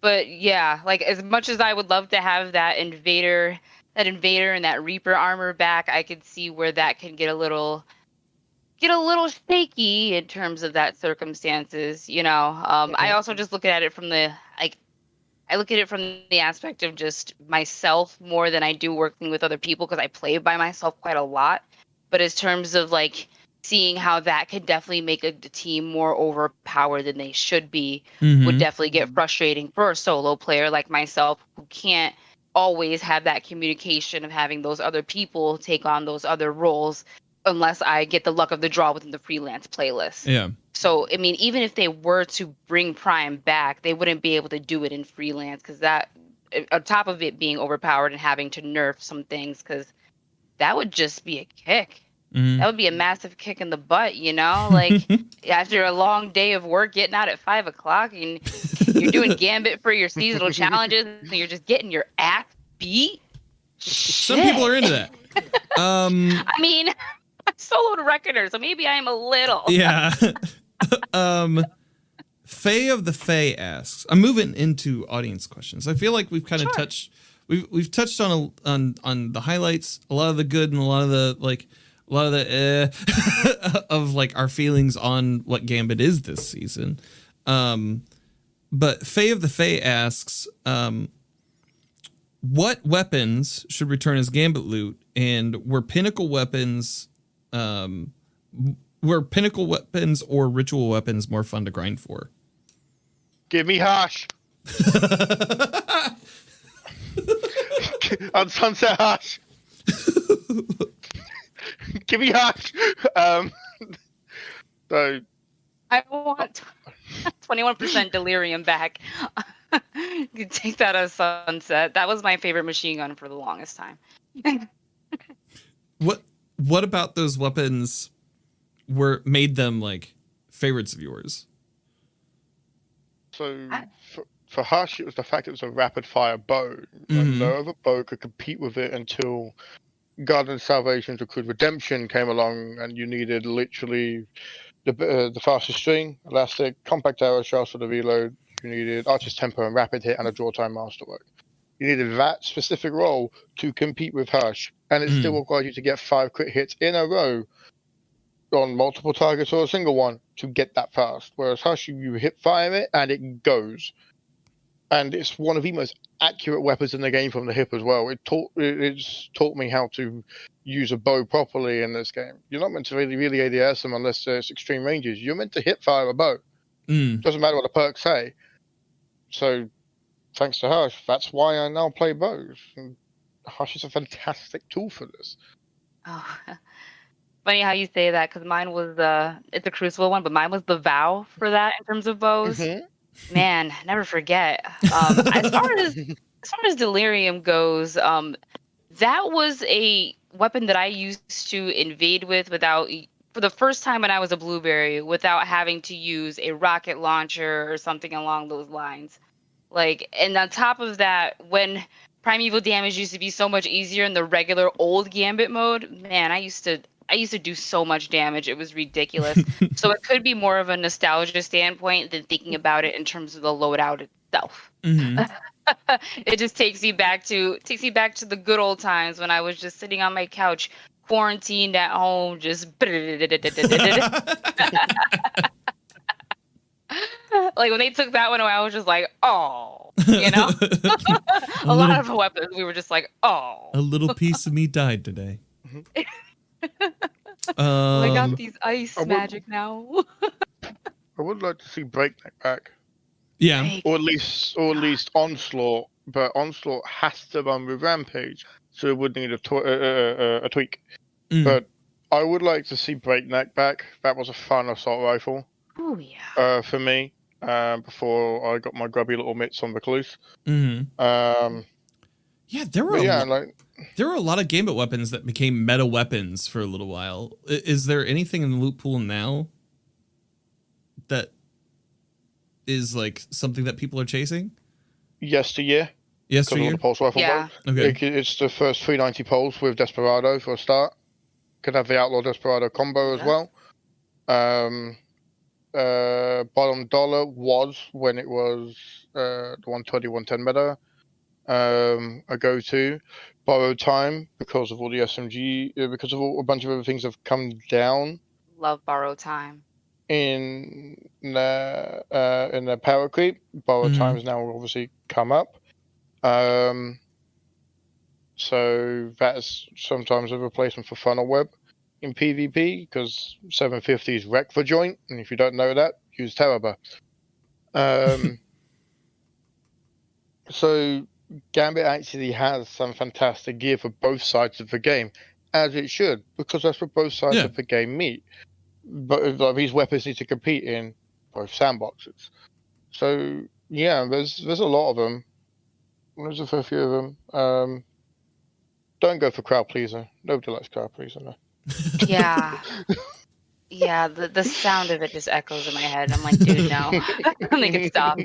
But yeah, like, as much as I would love to have that invader and that Reaper armor back, I could see where that can get a little shaky in terms of that circumstances, I also just look at it from I look at it from the aspect of just myself more than I do working with other people, because I play by myself quite a lot. But in terms of, like, seeing how that could definitely make a team more overpowered than they should be, would definitely get frustrating for a solo player like myself, who can't always have that communication of having those other people take on those other roles unless I get the luck of the draw within the freelance playlist. Yeah. So, I mean, even if they were to bring Prime back, they wouldn't be able to do it in freelance, because that, on top of it being overpowered and having to nerf some things, because that would just be a kick. That would be a massive kick in the butt, Like, after a long day of work, getting out at 5 o'clock, and you're doing Gambit for your seasonal challenges, and you're just getting your ass beat. Some people are into that. I mean, I soloed Reckoner, so maybe I am a little. Yeah. Faye of the Fae asks, I'm moving into audience questions. I feel like we've kind of touched, we've touched on the highlights, a lot of the good and a lot of the of like our feelings on what Gambit is this season. But Faye of the Fae asks, what weapons should return as Gambit loot, and were pinnacle weapons or ritual weapons more fun to grind for? Give me hash. On Sunset hash. Give me hash. So I want 21% delirium back. You can take that as Sunset. That was my favorite machine gun for the longest time. What about those weapons made them like favorites of yours? So for Hush, it was the fact it was a rapid fire bow. Like, no other bow could compete with it until Garden of Salvation's Accrued Redemption came along, and you needed literally the fastest string, elastic, compact arrow shells for the reload. You needed Archer's Tempo and rapid hit and a draw time masterwork. You needed that specific role to compete with Hush, and it still required you to get 5 crit hits in a row on multiple targets or a single one to get that fast. Whereas Hush, you hit fire it and it goes. And it's one of the most accurate weapons in the game from the hip as well. It's taught me how to use a bow properly in this game. You're not meant to really ADS them unless it's extreme ranges. You're meant to hip fire a bow. Doesn't matter what the perks say. So thanks to Hush, that's why I now play bows. And Hush is a fantastic tool for this. Oh, funny how you say that, because mine was it's a Crucible one, but mine was the Vow for that in terms of bows. Man, never forget. As far as Delirium goes, that was a weapon that I used to invade with for the first time when I was a Blueberry, without having to use a rocket launcher or something along those lines. Like, and on top of that, when primeval damage used to be so much easier in the regular old Gambit mode, man, I used to do so much damage. It was ridiculous. So it could be more of a nostalgia standpoint than thinking about it in terms of the loadout itself. It just takes you back to the good old times when I was just sitting on my couch, quarantined at home, just like when they took that one away, I was just like, oh, you know. A lot of weapons, we were just like, oh. A little piece of me died today. I got these ice magic now. I would like to see Breakneck back. Yeah. Or at least Onslaught, but Onslaught has to run with Rampage, so it would need a tweak. But I would like to see Breakneck back. That was a fun assault rifle. Oh yeah. For me, before I got my grubby little mitts on Recluse. Yeah, there were a lot of Gambit weapons that became meta weapons for a little while. Is there anything in the loot pool now that is like something that people are chasing? Yesteryear. Yesteryear? The pulse rifle. Yeah. Okay. It's the first 390 pulse with Desperado for a start. Could have the Outlaw Desperado combo as well. Bottom dollar was when it was the 120, 110 meta. A go-to. Borrowed time because of all the SMG, because of a bunch of other things have come down. Love borrowed time. In the power creep, borrowed time has now obviously come up. So that's sometimes a replacement for funnel web in PvP, because 750 is wreck for joint, and if you don't know that, use Terraba. So Gambit actually has some fantastic gear for both sides of the game, as it should, because that's what both sides of the game meet. But these weapons need to compete in both sandboxes. So yeah, there's a lot of them. There's a fair few of them. Don't go for crowd pleaser. Nobody likes crowd pleaser. No. Yeah. Yeah, the sound of it just echoes in my head. I'm like, dude, no. Make it stop.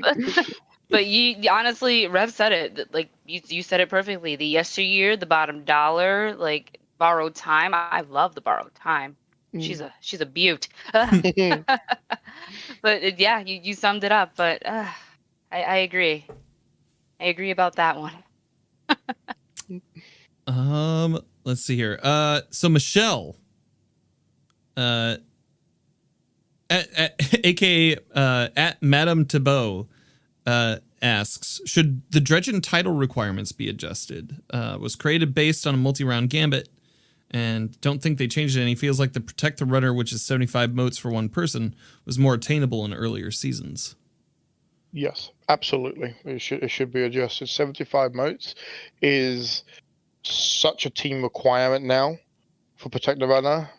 But you honestly, Rev said it. Like you said it perfectly. The yesteryear, the bottom dollar, like borrowed time. I love the borrowed time. She's a beaut. But yeah, you summed it up. But I agree. I agree about that one. Let's see here. So Michelle, aka at Madame Thibault, asks, should the Dredgen title requirements be adjusted? Was created based on a multi-round Gambit, and don't think they changed any. Feels like the Protect the Runner, which is 75 motes for one person, was more attainable in earlier seasons. Yes, absolutely. It should be adjusted. 75 motes is such a team requirement now for Protect the Runner.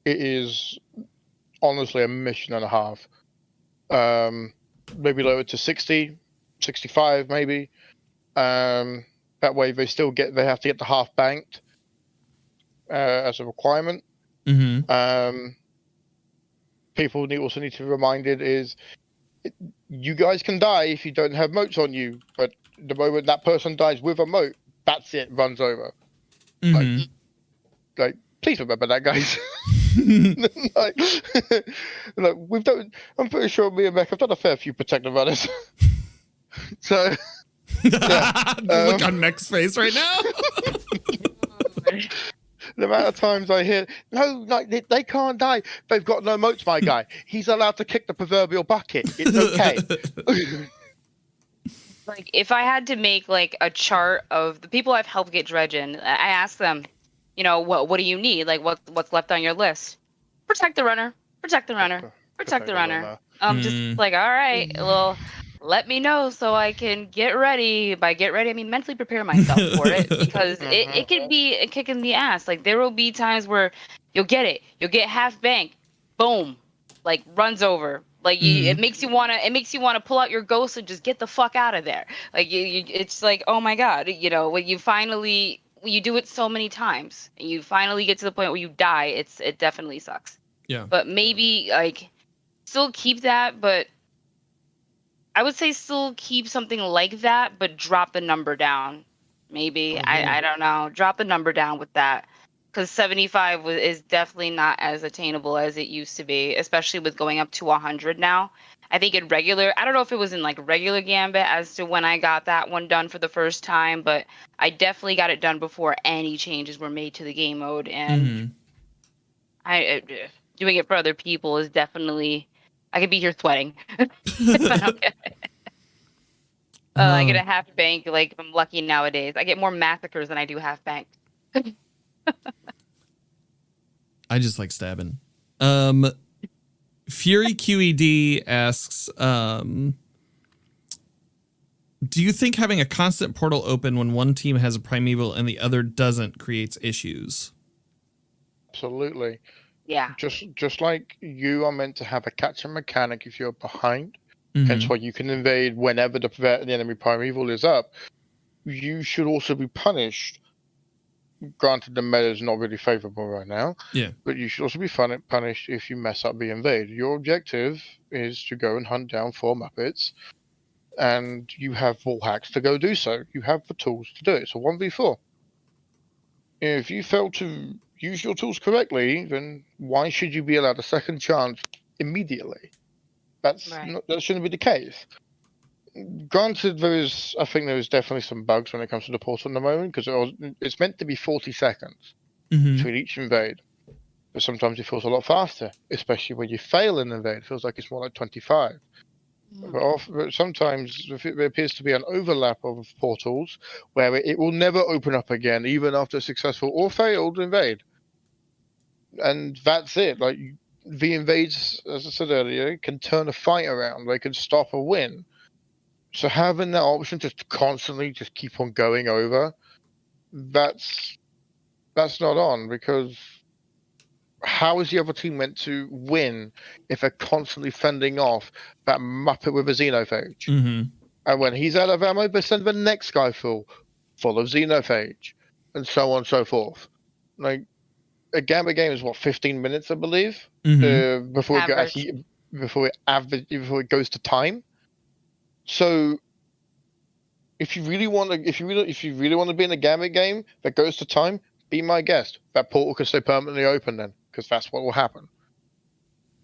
It is honestly a mission and a half. Maybe lower to 60, 65 maybe. That way they have to get the half banked as a requirement. People also need to be reminded is you guys can die if you don't have motes on you, but the moment that person dies with a mote, that's it, runs over. Like please remember that, guys. like we've done. I'm pretty sure me and Beck have done a fair few Protect the Runners. So yeah, look on Mech's face right now. The amount of times I hear, no, like they can't die. They've got no motes, my guy. He's allowed to kick the proverbial bucket. It's okay. Like if I had to make like a chart of the people I've helped get Dredgen, I ask them, what do you need? Like what's left on your list? Protect the runner. Protect the runner. Protect the runner. I'm just like, all right, well, let me know so I can get ready. By get ready, I mean mentally prepare myself for it, because it can be a kick in the ass. Like there will be times where you'll get it. You'll get half bank. Boom. Like runs over. Like it makes you wanna pull out your ghost and just get the fuck out of there. Like it's like, oh my god, when you do it so many times and you finally get to the point where you die, it definitely sucks. Yeah. But maybe like still keep that, but I would say still keep something like that, but drop the number down. Maybe I don't know. Drop the number down with that, because 75 is definitely not as attainable as it used to be, especially with going up to 100 now. I think in regular, I don't know if it was in like regular Gambit as to when I got that one done for the first time, but I definitely got it done before any changes were made to the game mode, and doing it for other people is definitely. I could be here sweating. If I don't get it. I get a half bank. Like I'm lucky nowadays. I get more massacres than I do half bank. I just like stabbing. Fury QED asks, do you think having a constant portal open when one team has a primeval and the other doesn't creates issues? Absolutely. Yeah. Just like you are meant to have a catch mechanic if you're behind, hence why you can invade whenever the enemy primeval is up, you should also be punished. Granted, the meta is not really favorable right now. Yeah. But you should also be punished if you mess up the invade. Your objective is to go and hunt down 4 Muppets, and you have wall hacks to go do so. You have the tools to do it. So 1v4. If you fail to use your tools correctly, then why should you be allowed a second chance immediately? That shouldn't be the case. Granted, I think there is definitely some bugs when it comes to the portal at the moment, because it's meant to be 40 seconds between each invade. But sometimes it feels a lot faster, especially when you fail an invade. It feels like it's more like 25. But sometimes there appears to be an overlap of portals where it will never open up again, even after a successful or failed invade. And that's it. Like the invades, as I said earlier, can turn a fight around. They can stop a win. So having that option to constantly just keep on going over, that's not on, because how is the other team meant to win if they're constantly fending off that Muppet with a Xenophage? And when he's out of ammo, they send the next guy full of Xenophage, and so on and so forth. Like, a Gambit game is 15 minutes, I believe, before it goes to time. So if you really want to, if you really want to be in a Gambit game that goes to time, be my guest. That portal can stay permanently open then, because that's what will happen.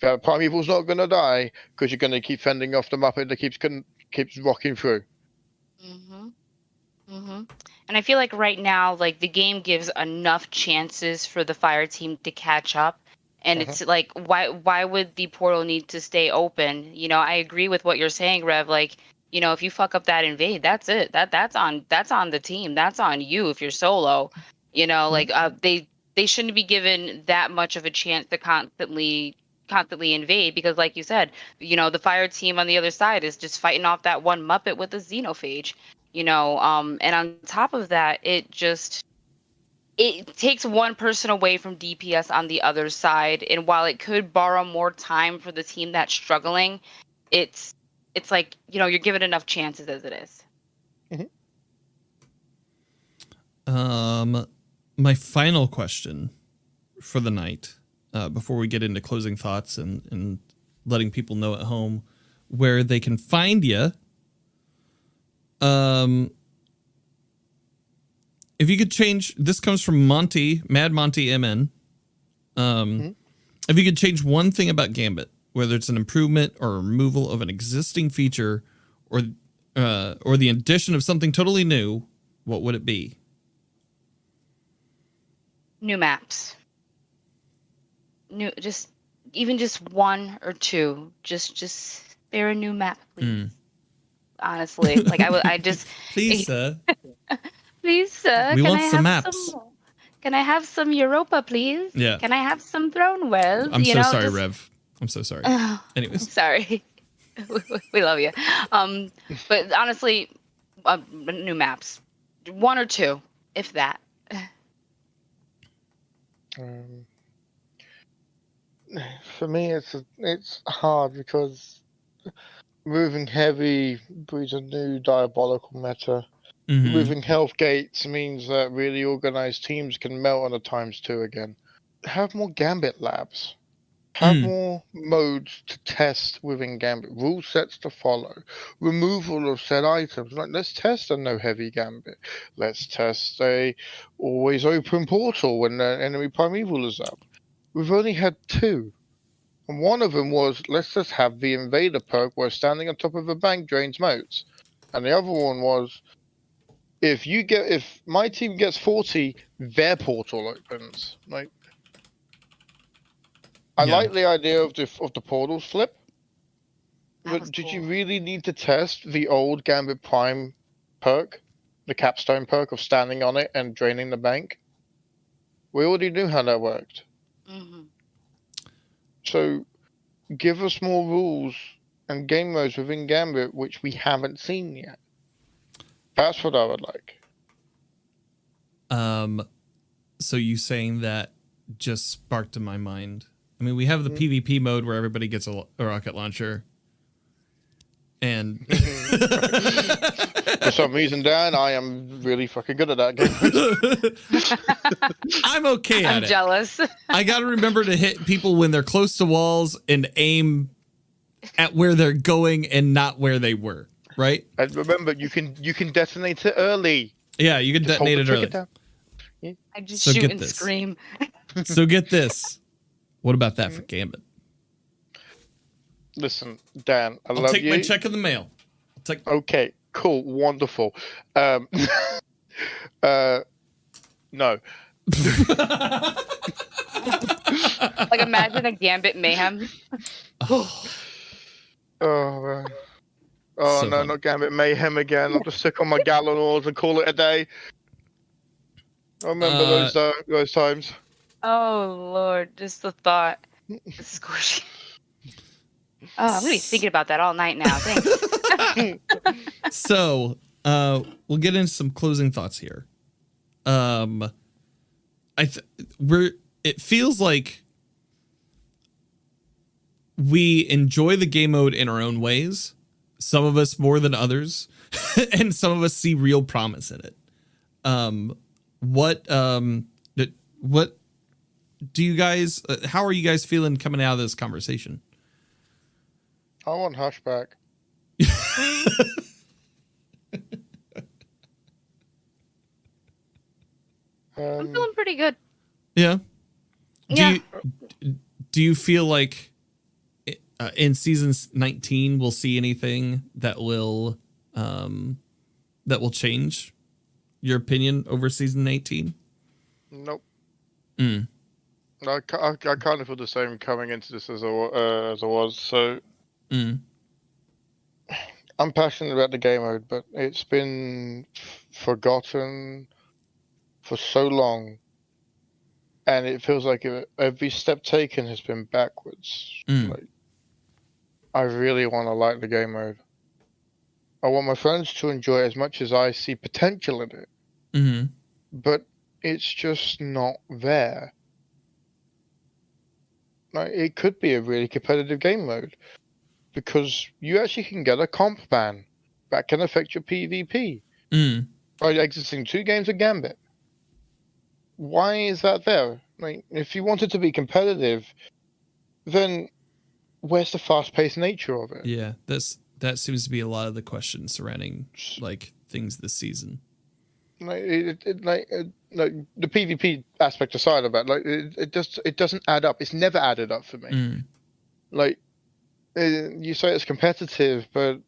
That Primeval's not going to die because you're going to keep fending off the Muppet that keeps rocking through. And I feel like right now, like the game gives enough chances for the fire team to catch up. And it's like, why would the portal need to stay open? You know, I agree with what you're saying, Rev. Like, you know, if you fuck up that invade, that's it. That's on the team. That's on you if you're solo. You know, like they shouldn't be given that much of a chance to constantly invade, because like you said, you know, the fire team on the other side is just fighting off that one Muppet with a xenophage. You know, and on top of that, it takes one person away from DPS on the other side. And while it could borrow more time for the team that's struggling, it's like, you know, you're given enough chances as it is. My final question for the night, before we get into closing thoughts and letting people know at home where they can find you. If you could change, this comes from Mad Monty MN. If you could change one thing about Gambit, whether it's an improvement or removal of an existing feature, or the addition of something totally new, what would it be? New maps. Just one or two. Just spare a new map, please. Honestly, like I just please, sir. Please, sir. We want some maps. Can I have some Europa, please? Yeah. Can I have some Throne Wells? I'm so sorry, Rev. I'm so sorry. Anyways. Sorry. We love you. But honestly, new maps. One or two, if that. For me, it's hard because moving heavy breeds a new diabolical meta. Moving health gates means that really organized teams can melt on a ×2 again. Have more Gambit labs. Have more modes to test within Gambit. Rule sets to follow. Removal of said items. Like, let's test a no heavy Gambit. Let's test a always open portal when the enemy Primeval is up. We've only had 2. And one of them was, let's just have the Invader perk where standing on top of a bank drains moats. And the other one was, if my team gets 40, their portal opens. Like, I like the idea of the portals flip. But did you really need to test the old Gambit Prime perk, the capstone perk of standing on it and draining the bank? We already knew how that worked. So, give us more rules and game modes within Gambit which we haven't seen yet. That's what I would like. So you saying that just sparked in my mind. I mean, we have the PvP mode where everybody gets a rocket launcher. And for some reason, Dan, I am really fucking good at that game. I'm okay at it. I'm jealous. I got to remember to hit people when they're close to walls and aim at where they're going and not where they were. Right? And remember, you can detonate it early. Yeah, you can detonate it early. I just shoot and scream. So get this. What about that for Gambit? Listen, Dan, I'll take my check in the mail. Okay, cool, wonderful. No. Like, imagine a Gambit mayhem. Oh man. Oh, so no, fun. Not Gambit mayhem again. I'll just stick on my Gallon Ores and call it a day. I remember those times. Oh, Lord. Just the thought. It's squishy. Oh, I'm going to be thinking about that all night now. Thanks. So, we'll get into some closing thoughts here. It feels like we enjoy the game mode in our own ways. Some of us more than others, and some of us see real promise in it. What do you guys? How are you guys feeling coming out of this conversation? I want Hush back. I'm feeling pretty good. Yeah. Yeah. Do you feel like in season 19 we'll see anything that will change your opinion over season 18? Nope. Mm. I kind of feel the same coming into this as I was. So I'm passionate about the game mode, but it's been forgotten for so long, and it feels like every step taken has been backwards. Like, I really want to like the game mode. I want my friends to enjoy it as much as I see potential in it. But it's just not there. Like, it could be a really competitive game mode, because you actually can get a comp ban that can affect your PvP by exiting 2 games of Gambit. Why is that there? Like, if you want it to be competitive, then where's the fast-paced nature of it? Yeah, that seems to be a lot of the questions surrounding like things this season. Like, the PvP aspect aside of that, like it doesn't add up. It's never added up for me. Like, you say it's competitive, but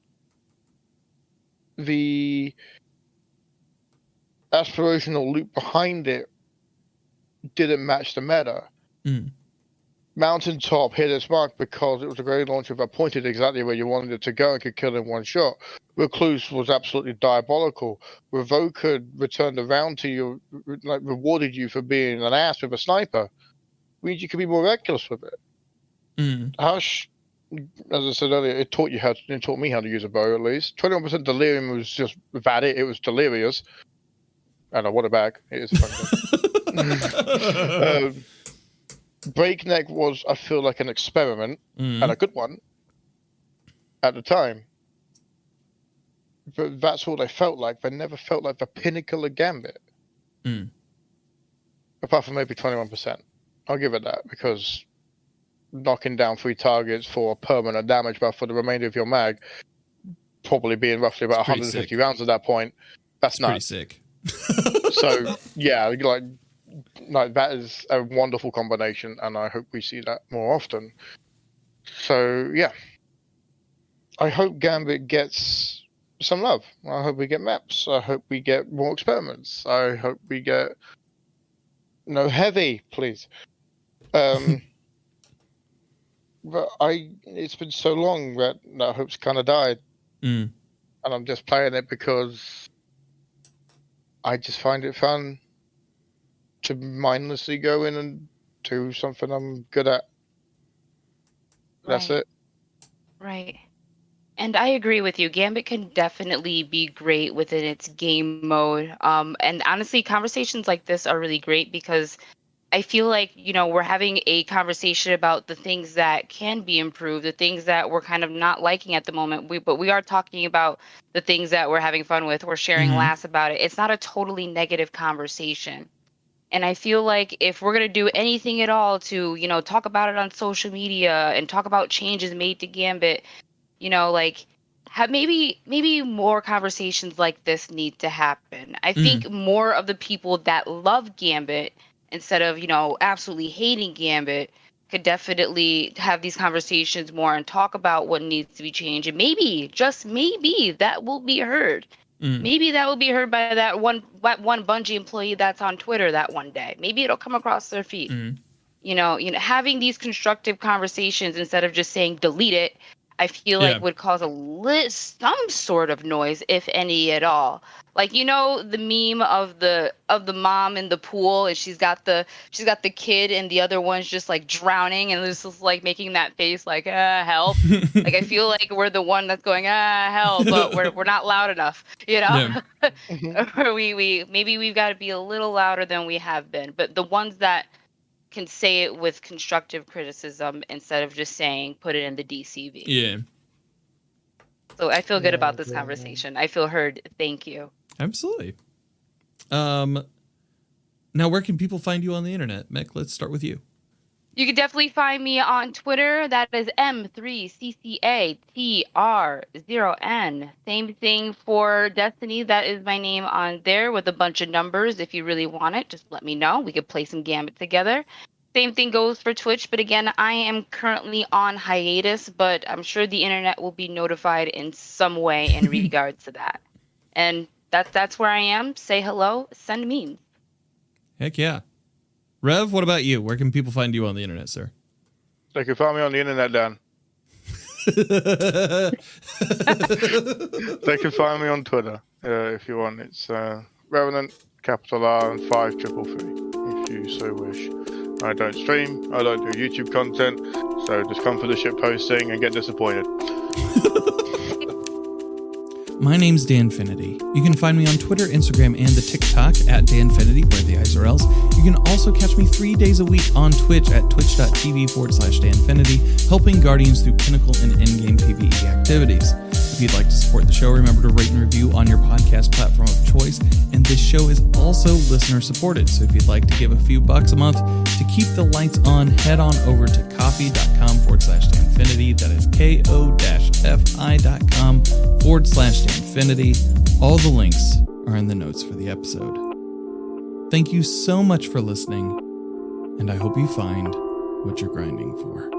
the aspirational loop behind it didn't match the meta. Mountaintop hit its mark because it was a great launcher that pointed exactly where you wanted it to go and could kill in one shot. Recluse was absolutely diabolical. Revoker returned around to you, like rewarded you for being an ass with a sniper. Means you could be more reckless with it. Hush, as I said earlier, it taught me how to use a bow at least. 21% delirium was just that it was delirious. And I want it back. It is fun. Breakneck was, I feel like, an experiment, and a good one at the time. But that's all they felt like. They never felt like the pinnacle of Gambit. Apart from maybe 21%. I'll give it that, because knocking down 3 targets for permanent damage buff for the remainder of your mag, probably being roughly about 150 rounds at that point, that's nuts. Pretty sick. So, yeah, like that is a wonderful combination, and I hope we see that more often. So yeah, I hope Gambit gets some love. I hope we get maps. I hope we get more experiments. I hope we get no heavy, please. But it's been so long that hope's kind of died, and I'm just playing it because I just find it fun to mindlessly go in and do something I'm good at. That's it. Right. And I agree with you. Gambit can definitely be great within its game mode. And honestly, conversations like this are really great because I feel like, we're having a conversation about the things that can be improved, the things that we're kind of not liking at the moment. But we are talking about the things that we're having fun with. We're sharing laughs about it. It's not a totally negative conversation. And I feel like if we're going to do anything at all to, talk about it on social media and talk about changes made to Gambit, have maybe more conversations like this need to happen. I think more of the people that love Gambit, instead of, absolutely hating Gambit, could definitely have these conversations more and talk about what needs to be changed. And maybe, just maybe, that will be heard. Maybe that will be heard by that one Bungie employee that's on Twitter that one day. Maybe it'll come across their feed. Having these constructive conversations instead of just saying delete it, I feel like would cause some sort of noise, if any at all. Like, the meme of the mom in the pool, and she's got the kid, and the other one's just like drowning, and this is like making that face like help. Like, I feel like we're the one that's going help, but we're not loud enough, Or maybe we've got to be a little louder than we have been. But the ones that can say it with constructive criticism instead of just saying put it in the DCV. Yeah. So I feel good about this conversation. I feel heard. Thank you. Absolutely. Now, where can people find you on the internet? Mick, let's start with you. You can definitely find me on Twitter. That is M3ccatr0n. Same thing for Destiny. That is my name on there with a bunch of numbers. If you really want it, just let me know. We could play some Gambit together. Same thing goes for Twitch. But again, I am currently on hiatus, but I'm sure the internet will be notified in some way in regards to that. And that's where I am. Say hello, send memes. Heck yeah. Rev, what about you? Where can people find you on the internet, sir? They can find me on the internet, Dan. They can find me on Twitter if you want. It's Revenant5333, if you so wish. I don't stream, I don't do YouTube content, so just come for the shit posting and get disappointed. My name's Danfinity. You can find me on Twitter, Instagram, and the TikTok at Danfinity, where the eyes are else. You can also catch me 3 days a week on Twitch at twitch.tv/Danfinity, helping Guardians through Pinnacle and in-game PvE activities. If you'd like to support the show, remember to rate and review on your podcast platform of choice. And this show is also listener supported, so if you'd like to give a few bucks a month to keep the lights on, head on over to coffee.com/Danfinity. That is ko-fi.com/Danfinity. All the links are in the notes for the episode. Thank you so much for listening, and I hope you find what you're grinding for.